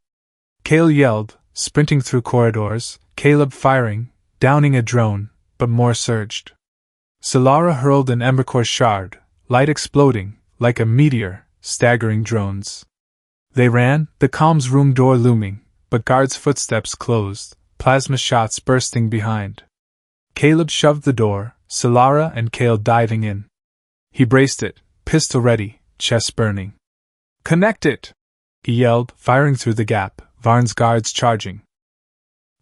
Kale yelled, sprinting through corridors, Caleb firing, downing a drone, but more surged. Silara hurled an Embercore shard, light exploding, like a meteor, staggering drones. They ran, the comms room door looming, but guards' footsteps closed, plasma shots bursting behind. Caleb shoved the door, Silara and Kale diving in. He braced it, pistol ready, chest burning. Connect it! He yelled, firing through the gap, Varn's guards charging.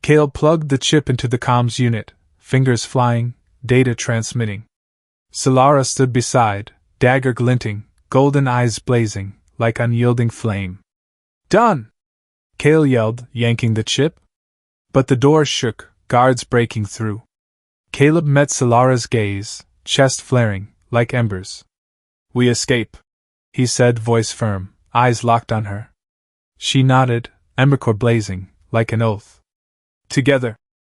Kale plugged the chip into the comms unit, fingers flying, data transmitting. Silara stood beside, dagger glinting, golden eyes blazing, like unyielding flame. Done! Kale yelled, yanking the chip. But the door shook, guards breaking through. Caleb met Silara's gaze, chest flaring, like embers. We escape, he said, voice firm, eyes locked on her. She nodded, Embercore blazing, like an oath. Together,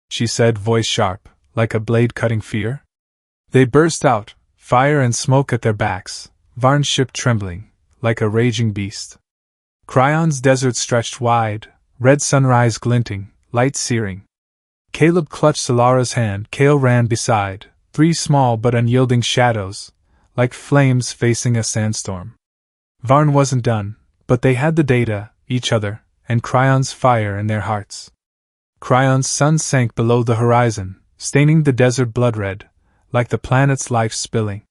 she said, voice sharp, like a blade cutting fear. They burst out, fire and smoke at their backs, Varn's ship trembling, like a raging beast. Kryon's desert stretched wide, red sunrise glinting, light searing. Caleb clutched Silara's hand, Kale ran beside, three small but unyielding shadows, like flames facing a sandstorm. Varn wasn't done, but they had the data, each other, and Kryon's fire in their hearts. Kryon's sun sank below the horizon, staining the desert blood red, like the planet's life spilling.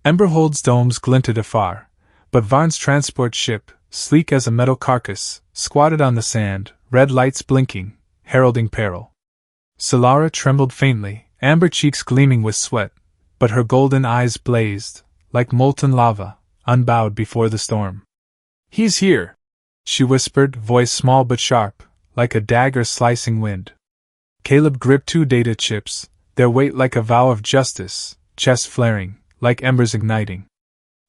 Emberhold's domes glinted afar, but Varn's transport ship, sleek as a metal carcass, squatted on the sand, red lights blinking, heralding peril. Silara trembled faintly, amber cheeks gleaming with sweat, but her golden eyes blazed, like molten lava, unbowed before the storm. He's here, she whispered, voice small but sharp, like a dagger slicing wind. Caleb gripped two data chips, their weight like a vow of justice, chest flaring, like embers igniting.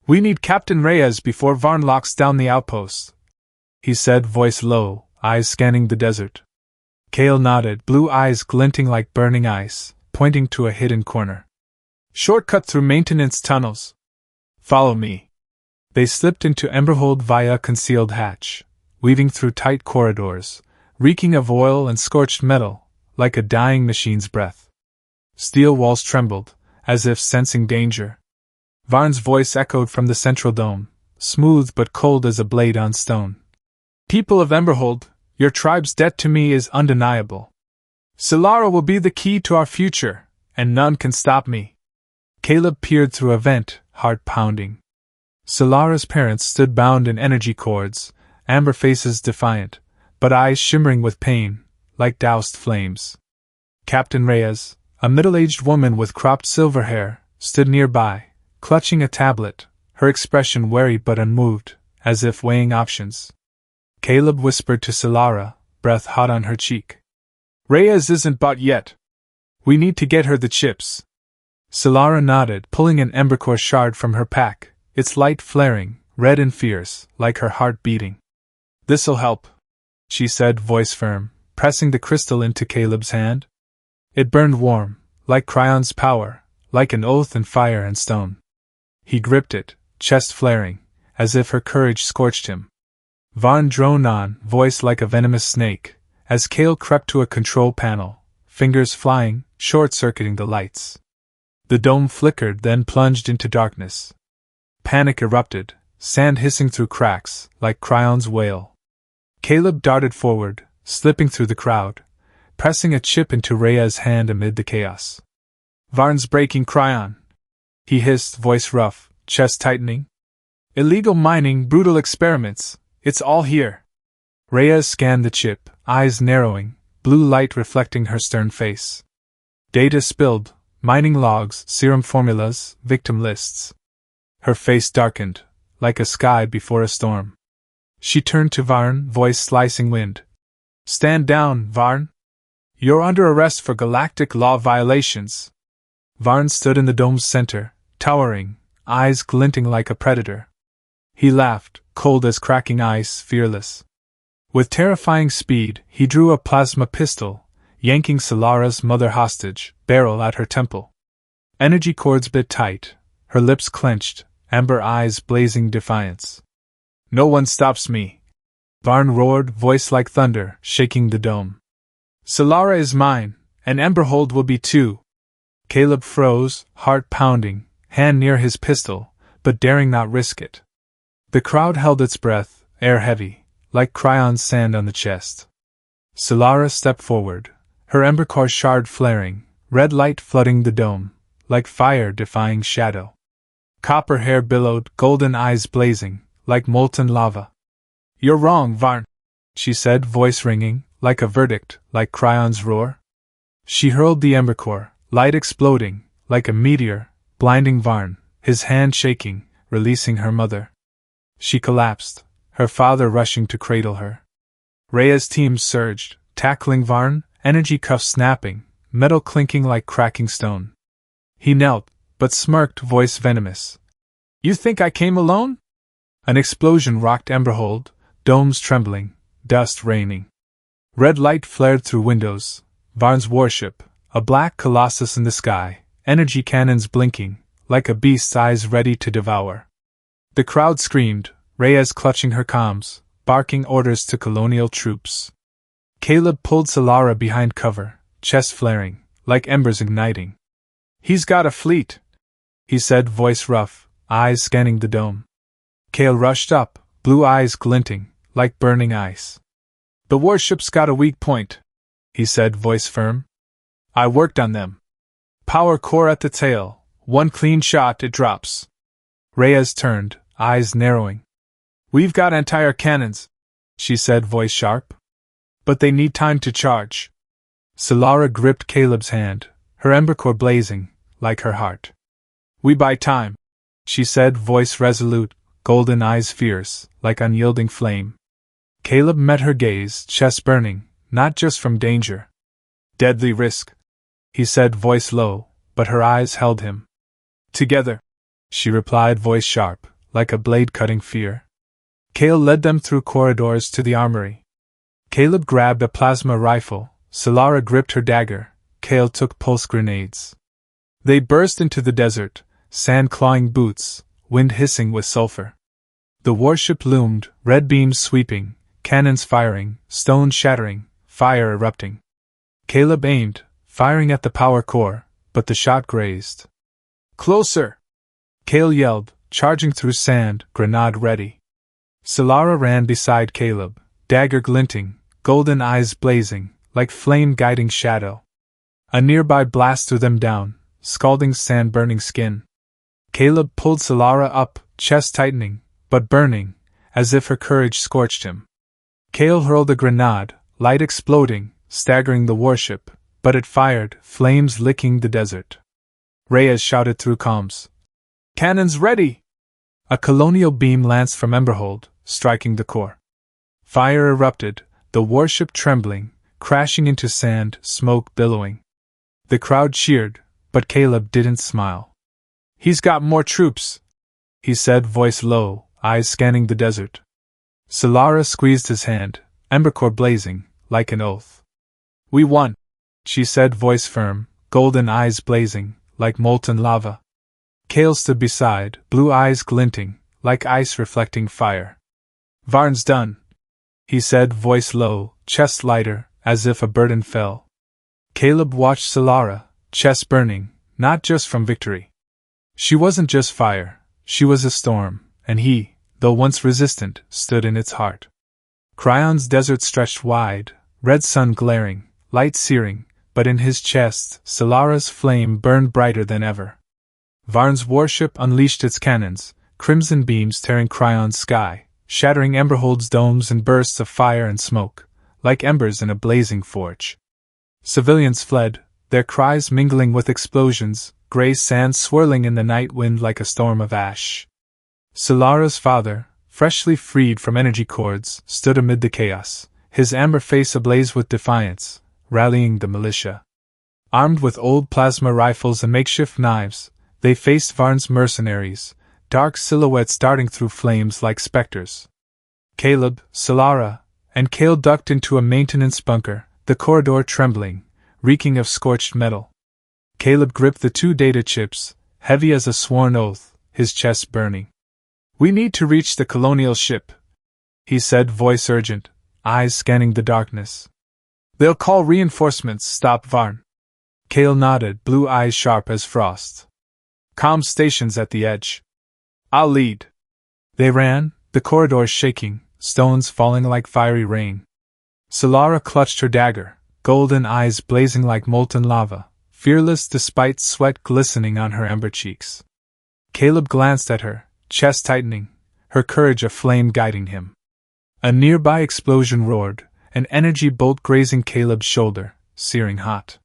We need Captain Reyes before Varn locks down the outpost, he said, voice low, eyes scanning the desert. Kale nodded, blue eyes glinting like burning ice, pointing to a hidden corner. Shortcut through maintenance tunnels. Follow me. They slipped into Emberhold via a concealed hatch, weaving through tight corridors, reeking of oil and scorched metal, like a dying machine's breath. Steel walls trembled, as if sensing danger. Varn's voice echoed from the central dome, smooth but cold as a blade on stone. People of Emberhold, your tribe's debt to me is undeniable. Silara will be the key to our future, and none can stop me. Caleb peered through a vent, heart pounding. Silara's parents stood bound in energy cords, amber faces defiant, but eyes shimmering with pain, like doused flames. Captain Reyes, a middle-aged woman with cropped silver hair, stood nearby, clutching a tablet, her expression wary but unmoved, as if weighing options. Caleb whispered to Silara, breath hot on her cheek. Reyes isn't bought yet. We need to get her the chips. Silara nodded, pulling an Embercore shard from her pack, its light flaring, red and fierce, like her heart beating. This'll help, she said, voice firm, pressing the crystal into Caleb's hand. It burned warm, like Kryon's power, like an oath in fire and stone. He gripped it, chest flaring, as if her courage scorched him. Varn droned on, voice like a venomous snake, as Kale crept to a control panel, fingers flying, short-circuiting the lights. The dome flickered, then plunged into darkness. Panic erupted, sand hissing through cracks, like Kryon's wail. Caleb darted forward, slipping through the crowd, pressing a chip into Rhea's hand amid the chaos. Varn's breaking Kryon, he hissed, voice rough, chest tightening. Illegal mining, brutal experiments, it's all here. Rhea scanned the chip, eyes narrowing, blue light reflecting her stern face. Data spilled, mining logs, serum formulas, victim lists. Her face darkened, like a sky before a storm. She turned to Varn, voice slicing wind. Stand down, Varn. You're under arrest for galactic law violations. Varn stood in the dome's center, towering, eyes glinting like a predator. He laughed, cold as cracking ice, fearless. With terrifying speed, he drew a plasma pistol, yanking Silara's mother hostage, barrel at her temple. Energy cords bit tight, her lips clenched, amber eyes blazing defiance. No one stops me. Varn roared, voice like thunder, shaking the dome. Silara is mine, and Emberhold will be too. Caleb froze, heart pounding, hand near his pistol, but daring not risk it. The crowd held its breath, air heavy, like Kryon's sand on the chest. Silara stepped forward, her Embercore shard flaring, red light flooding the dome, like fire defying shadow. Copper hair billowed, golden eyes blazing, like molten lava. You're wrong, Varn, she said, voice ringing, like a verdict, like Kryon's roar. She hurled the Embercore, light exploding, like a meteor, blinding Varn, his hand shaking, releasing her mother. She collapsed, her father rushing to cradle her. Rhea's team surged, tackling Varn, energy cuffs snapping, metal clinking like cracking stone. He knelt, but smirked, voice venomous. You think I came alone? An explosion rocked Emberhold, domes trembling, dust raining. Red light flared through windows. Varn's warship, a black colossus in the sky, energy cannons blinking, like a beast's eyes ready to devour. The crowd screamed, Reyes clutching her comms, barking orders to colonial troops. Caleb pulled Silara behind cover, chest flaring, like embers igniting. He's got a fleet, he said, voice rough, eyes scanning the dome. Kale rushed up, blue eyes glinting, like burning ice. The warship's got a weak point, he said, voice firm. I worked on them. Power core at the tail, one clean shot it drops. Reyes turned, eyes narrowing. We've got entire cannons, she said, voice sharp. But they need time to charge. Silara gripped Caleb's hand, her Embercore blazing, like her heart. We buy time, she said, voice resolute, golden eyes fierce, like unyielding flame. Caleb met her gaze, chest burning, not just from danger. Deadly risk, he said, voice low, but her eyes held him. Together, she replied, voice sharp, like a blade cutting fear. Kale led them through corridors to the armory. Caleb grabbed a plasma rifle, Silara gripped her dagger, Kale took pulse grenades. They burst into the desert, sand clawing boots, wind hissing with sulfur. The warship loomed, red beams sweeping, cannons firing, stones shattering, fire erupting. Caleb aimed, firing at the power core, but the shot grazed. Closer! Kale yelled, charging through sand, grenade ready. Silara ran beside Caleb, dagger glinting, golden eyes blazing, like flame guiding shadow. A nearby blast threw them down, scalding sand burning skin. Caleb pulled Silara up, chest tightening, but burning, as if her courage scorched him. Kale hurled a grenade, light exploding, staggering the warship, but it fired, flames licking the desert. Reyes shouted through comms. "Cannons ready!" A colonial beam lanced from Emberhold, striking the core. Fire erupted, the warship trembling, crashing into sand, smoke billowing. The crowd cheered, but Caleb didn't smile. "He's got more troops," he said, voice low, eyes scanning the desert. Silara squeezed his hand, Embercore blazing, like an oath. "We won," she said, voice firm, golden eyes blazing, like molten lava. Kale stood beside, blue eyes glinting, like ice reflecting fire. "Varn's done," he said, voice low, chest lighter, as if a burden fell. Caleb watched Silara, chest burning, not just from victory. She wasn't just fire, she was a storm, and he, though once resistant, stood in its heart. Kryon's desert stretched wide, red sun glaring, light searing, but in his chest, Silara's flame burned brighter than ever. Varn's warship unleashed its cannons, crimson beams tearing Kryon's sky, shattering Emberhold's domes in bursts of fire and smoke, like embers in a blazing forge. Civilians fled, their cries mingling with explosions, grey sand swirling in the night wind like a storm of ash. Silara's father, freshly freed from energy cords, stood amid the chaos, his amber face ablaze with defiance, rallying the militia. Armed with old plasma rifles and makeshift knives, they faced Varn's mercenaries, dark silhouettes darting through flames like specters. Caleb, Silara, and Kale ducked into a maintenance bunker, the corridor trembling, reeking of scorched metal. Caleb gripped the 2 data chips, heavy as a sworn oath, his chest burning. "We need to reach the colonial ship," he said, voice urgent, eyes scanning the darkness. "They'll call reinforcements, stop Varn." Kale nodded, blue eyes sharp as frost. "Comm stations at the edge. I'll lead." They ran, the corridors shaking, stones falling like fiery rain. Silara clutched her dagger, golden eyes blazing like molten lava, fearless despite sweat glistening on her amber cheeks. Caleb glanced at her, chest tightening, her courage aflame guiding him. A nearby explosion roared, an energy bolt grazing Caleb's shoulder, searing hot.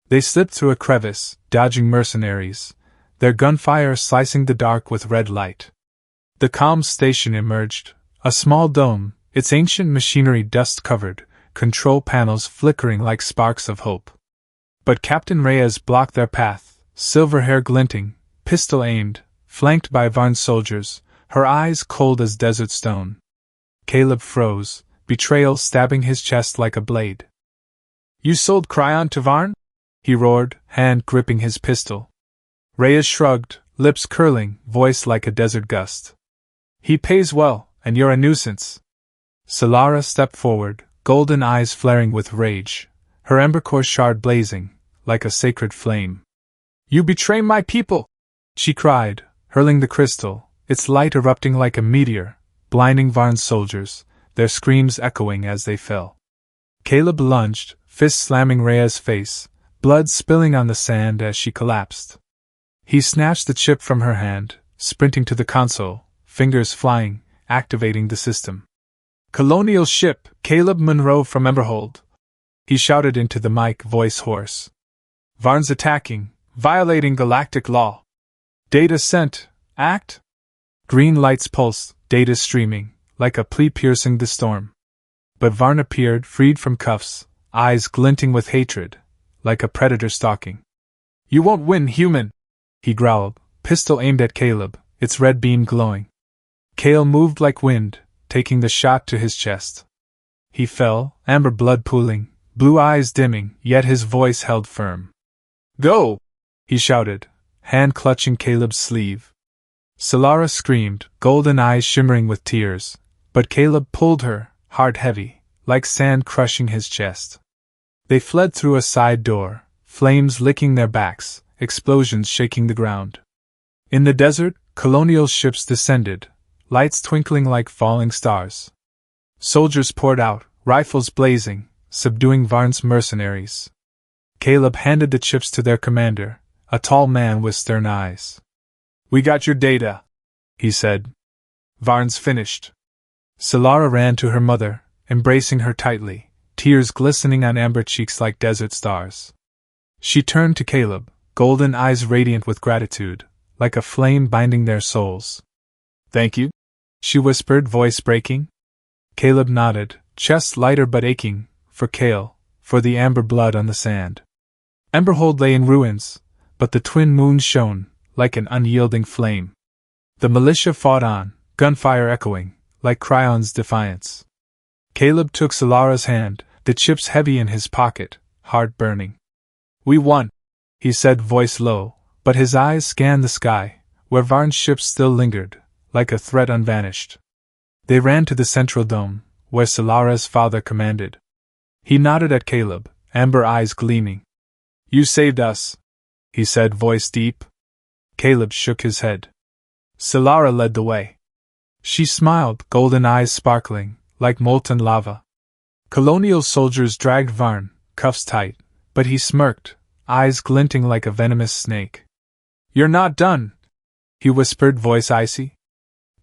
They slipped through a crevice, dodging mercenaries, their gunfire slicing the dark with red light. The comms station emerged, a small dome, its ancient machinery dust-covered, control panels flickering like sparks of hope. But Captain Reyes blocked their path, silver hair glinting, pistol aimed, flanked by Varn soldiers, her eyes cold as desert stone. Caleb froze, betrayal stabbing his chest like a blade. "You sold Kryon to Varn?" he roared, hand gripping his pistol. Reyes shrugged, lips curling, voice like a desert gust. "He pays well, and you're a nuisance." Silara stepped forward, golden eyes flaring with rage, her Embercore shard blazing, like a sacred flame. "You betray my people!" she cried, hurling the crystal, its light erupting like a meteor, blinding Varn's soldiers, their screams echoing as they fell. Caleb lunged, fist slamming Rhea's face, blood spilling on the sand as she collapsed. He snatched the chip from her hand, sprinting to the console, fingers flying, activating the system. "Colonial ship, Caleb Monroe from Emberhold," he shouted into the mic, voice hoarse. "Varn's attacking, violating galactic law. Data sent, act." Green lights pulsed, data streaming, like a plea piercing the storm. But Varn appeared, freed from cuffs, eyes glinting with hatred, like a predator stalking. "You won't win, human!" he growled, pistol aimed at Caleb, its red beam glowing. Kale moved like wind, taking the shot to his chest. He fell, amber blood pooling, blue eyes dimming, yet his voice held firm. "Go!" he shouted, hand clutching Caleb's sleeve. Silara screamed, golden eyes shimmering with tears, but Caleb pulled her, heart heavy, like sand crushing his chest. They fled through a side door, flames licking their backs, explosions shaking the ground. In the desert, colonial ships descended, lights twinkling like falling stars. Soldiers poured out, rifles blazing, subduing Varn's mercenaries. Caleb handed the chips to their commander, a tall man with stern eyes. "We got your data," he said. "Varn's finished." Silara ran to her mother, embracing her tightly, tears glistening on amber cheeks like desert stars. She turned to Caleb, golden eyes radiant with gratitude, like a flame binding their souls. "Thank you?" she whispered, voice breaking. Caleb nodded, chest lighter but aching, for Kale, for the amber blood on the sand. Emberhold lay in ruins, but the twin moons shone, like an unyielding flame. The militia fought on, gunfire echoing, like Kryon's defiance. Caleb took Silara's hand, the chips heavy in his pocket, heart burning. "We won," he said, voice low, but his eyes scanned the sky, where Varn's ships still lingered, like a threat unvanished. They ran to the central dome, where Silara's father commanded. He nodded at Caleb, amber eyes gleaming. "You saved us," he said, voice deep. Caleb shook his head. Silara led the way. She smiled, golden eyes sparkling, like molten lava. Colonial soldiers dragged Varn, cuffs tight, but he smirked, eyes glinting like a venomous snake. "You're not done," he whispered, voice icy.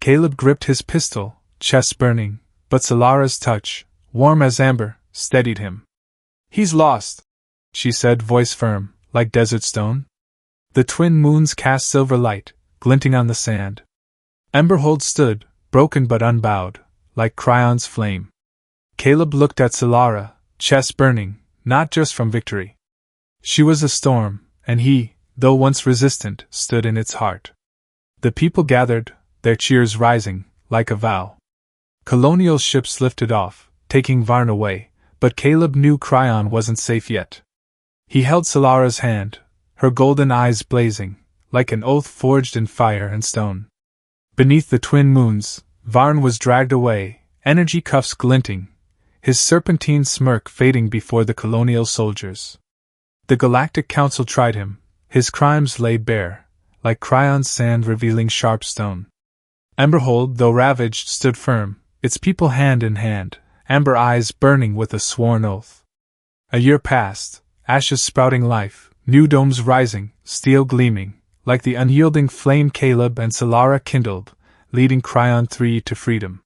Caleb gripped his pistol, chest burning, but Silara's touch, warm as amber, steadied him. "He's lost," she said, voice firm, like desert stone. The twin moons cast silver light, glinting on the sand. Emberhold stood, broken but unbowed, like Kryon's flame. Caleb looked at Silara, chest burning, not just from victory. She was a storm, and he, though once resistant, stood in its heart. The people gathered, their cheers rising, like a vow. Colonial ships lifted off, taking Varn away, but Caleb knew Kryon wasn't safe yet. He held Silara's hand, her golden eyes blazing, like an oath forged in fire and stone. Beneath the twin moons, Varn was dragged away, energy cuffs glinting, his serpentine smirk fading before the colonial soldiers. The Galactic Council tried him, his crimes lay bare, like Kryon's sand revealing sharp stone. Emberhold, though ravaged, stood firm, its people hand in hand, amber eyes burning with a sworn oath. A year passed, ashes sprouting life, new domes rising, steel gleaming, like the unyielding flame Caleb and Silara kindled, leading Kryon 3 to freedom.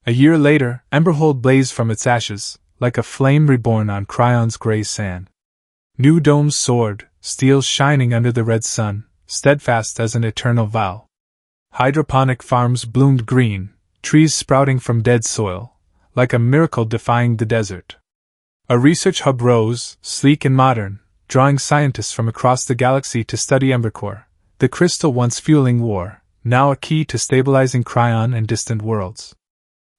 A year later, Emberhold blazed from its ashes, like a flame reborn on Kryon's gray sand. New domes soared, steel shining under the red sun, steadfast as an eternal vow. Hydroponic farms bloomed green, trees sprouting from dead soil, like a miracle defying the desert. A research hub rose, sleek and modern, drawing scientists from across the galaxy to study Embercore, the crystal once fueling war, now a key to stabilizing Kryon and distant worlds.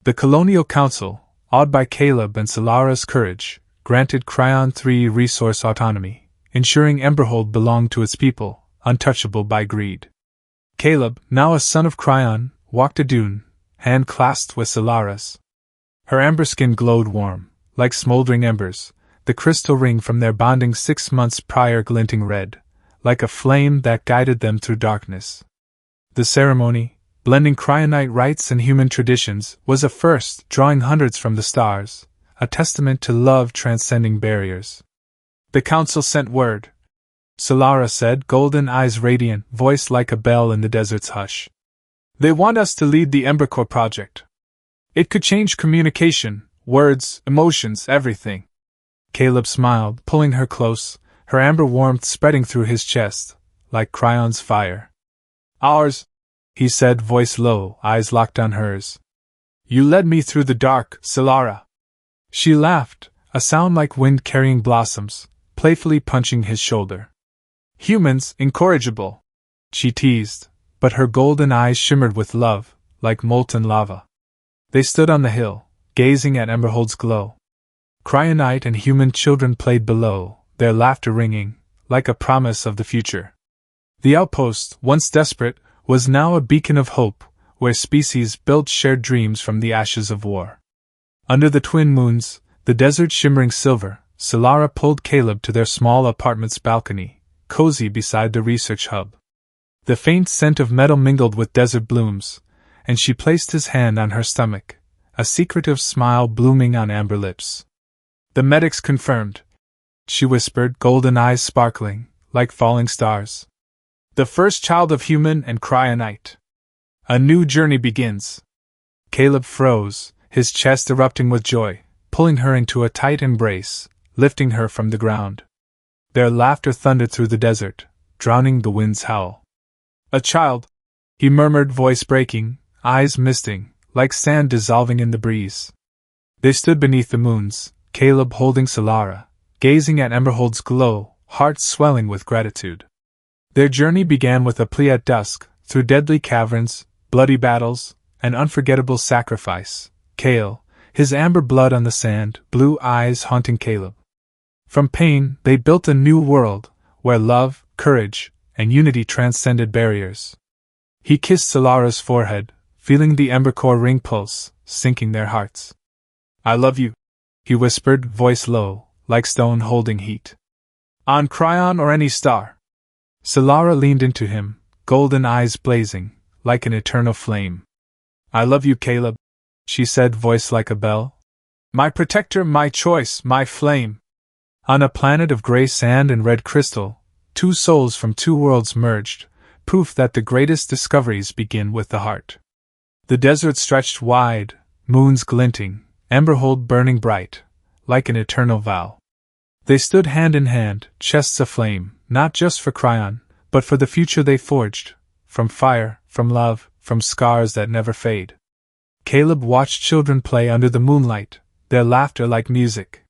The Colonial Council, awed by Caleb and Silara's courage, granted Kryon 3 resource autonomy, ensuring Emberhold belonged to its people, untouchable by greed. Caleb, now a son of Kryon, walked a dune, hand clasped with Silara's. Her amber skin glowed warm, like smoldering embers, the crystal ring from their bonding 6 months prior glinting red, like a flame that guided them through darkness. The ceremony, blending Kryonite rites and human traditions, was a first, drawing hundreds from the stars, a testament to love transcending barriers. The council sent word, Silara said, golden eyes radiant, voice like a bell in the desert's hush. They want us to lead the Embercore project. It could change communication, words, emotions, everything. Caleb smiled, pulling her close, her amber warmth spreading through his chest, like Kryon's fire. Ours, he said, voice low, eyes locked on hers. You led me through the dark, Silara. She laughed, a sound like wind carrying blossoms, playfully punching his shoulder. Humans, incorrigible, she teased, but her golden eyes shimmered with love, like molten lava. They stood on the hill, gazing at Emberhold's glow. Kryonite and human children played below, their laughter ringing, like a promise of the future. The outpost, once desperate, was now a beacon of hope, where species built shared dreams from the ashes of war. Under the twin moons, the desert shimmering silver, Silara pulled Caleb to their small apartment's balcony, cozy beside the research hub. The faint scent of metal mingled with desert blooms, and she placed his hand on her stomach, a secretive smile blooming on amber lips. The medics confirmed, she whispered, golden eyes sparkling, like falling stars. The first child of human and Kryonite. A new journey begins. Caleb froze, his chest erupting with joy, pulling her into a tight embrace, lifting her from the ground. Their laughter thundered through the desert, drowning the wind's howl. "A child," he murmured, voice breaking, eyes misting, like sand dissolving in the breeze. They stood beneath the moons, Caleb holding Silara, gazing at Emberhold's glow, hearts swelling with gratitude. Their journey began with a plea at dusk, through deadly caverns, bloody battles, and unforgettable sacrifice. Kale, his amber blood on the sand, blue eyes haunting Caleb. From pain, they built a new world, where love, courage, and unity transcended barriers. He kissed Silara's forehead, feeling the Embercore ring pulse, sinking their hearts. "I love you," he whispered, voice low, like stone holding heat. "On Kryon or any star." Silara leaned into him, golden eyes blazing, like an eternal flame. "I love you, Caleb," she said, voice like a bell. "My protector, my choice, my flame." On a planet of gray sand and red crystal, two souls from two worlds merged, proof that the greatest discoveries begin with the heart. The desert stretched wide, moons glinting, Emberhold burning bright, like an eternal vow. They stood hand in hand, chests aflame, not just for Kryon, but for the future they forged, from fire, from love, from scars that never fade. Caleb watched children play under the moonlight, their laughter like music.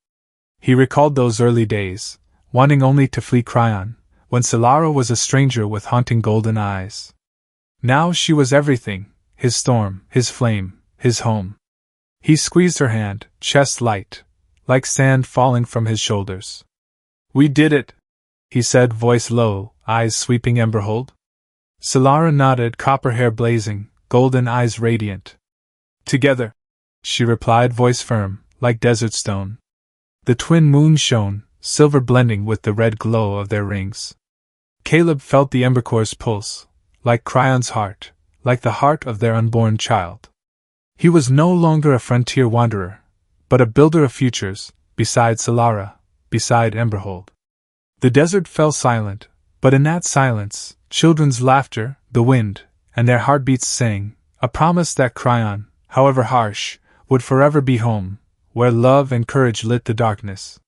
He recalled those early days, wanting only to flee Kryon, when Silara was a stranger with haunting golden eyes. Now she was everything, his storm, his flame, his home. He squeezed her hand, chest light, like sand falling from his shoulders. "We did it," he said, voice low, eyes sweeping Emberhold. Silara nodded, copper hair blazing, golden eyes radiant. "Together," she replied, voice firm, like desert stone. The twin moons shone, silver blending with the red glow of their rings. Caleb felt the Embercore's pulse, like Kryon's heart, like the heart of their unborn child. He was no longer a frontier wanderer, but a builder of futures, beside Silara, beside Emberhold. The desert fell silent, but in that silence, children's laughter, the wind, and their heartbeats sang, a promise that Kryon, however harsh, would forever be home, where love and courage lit the darkness.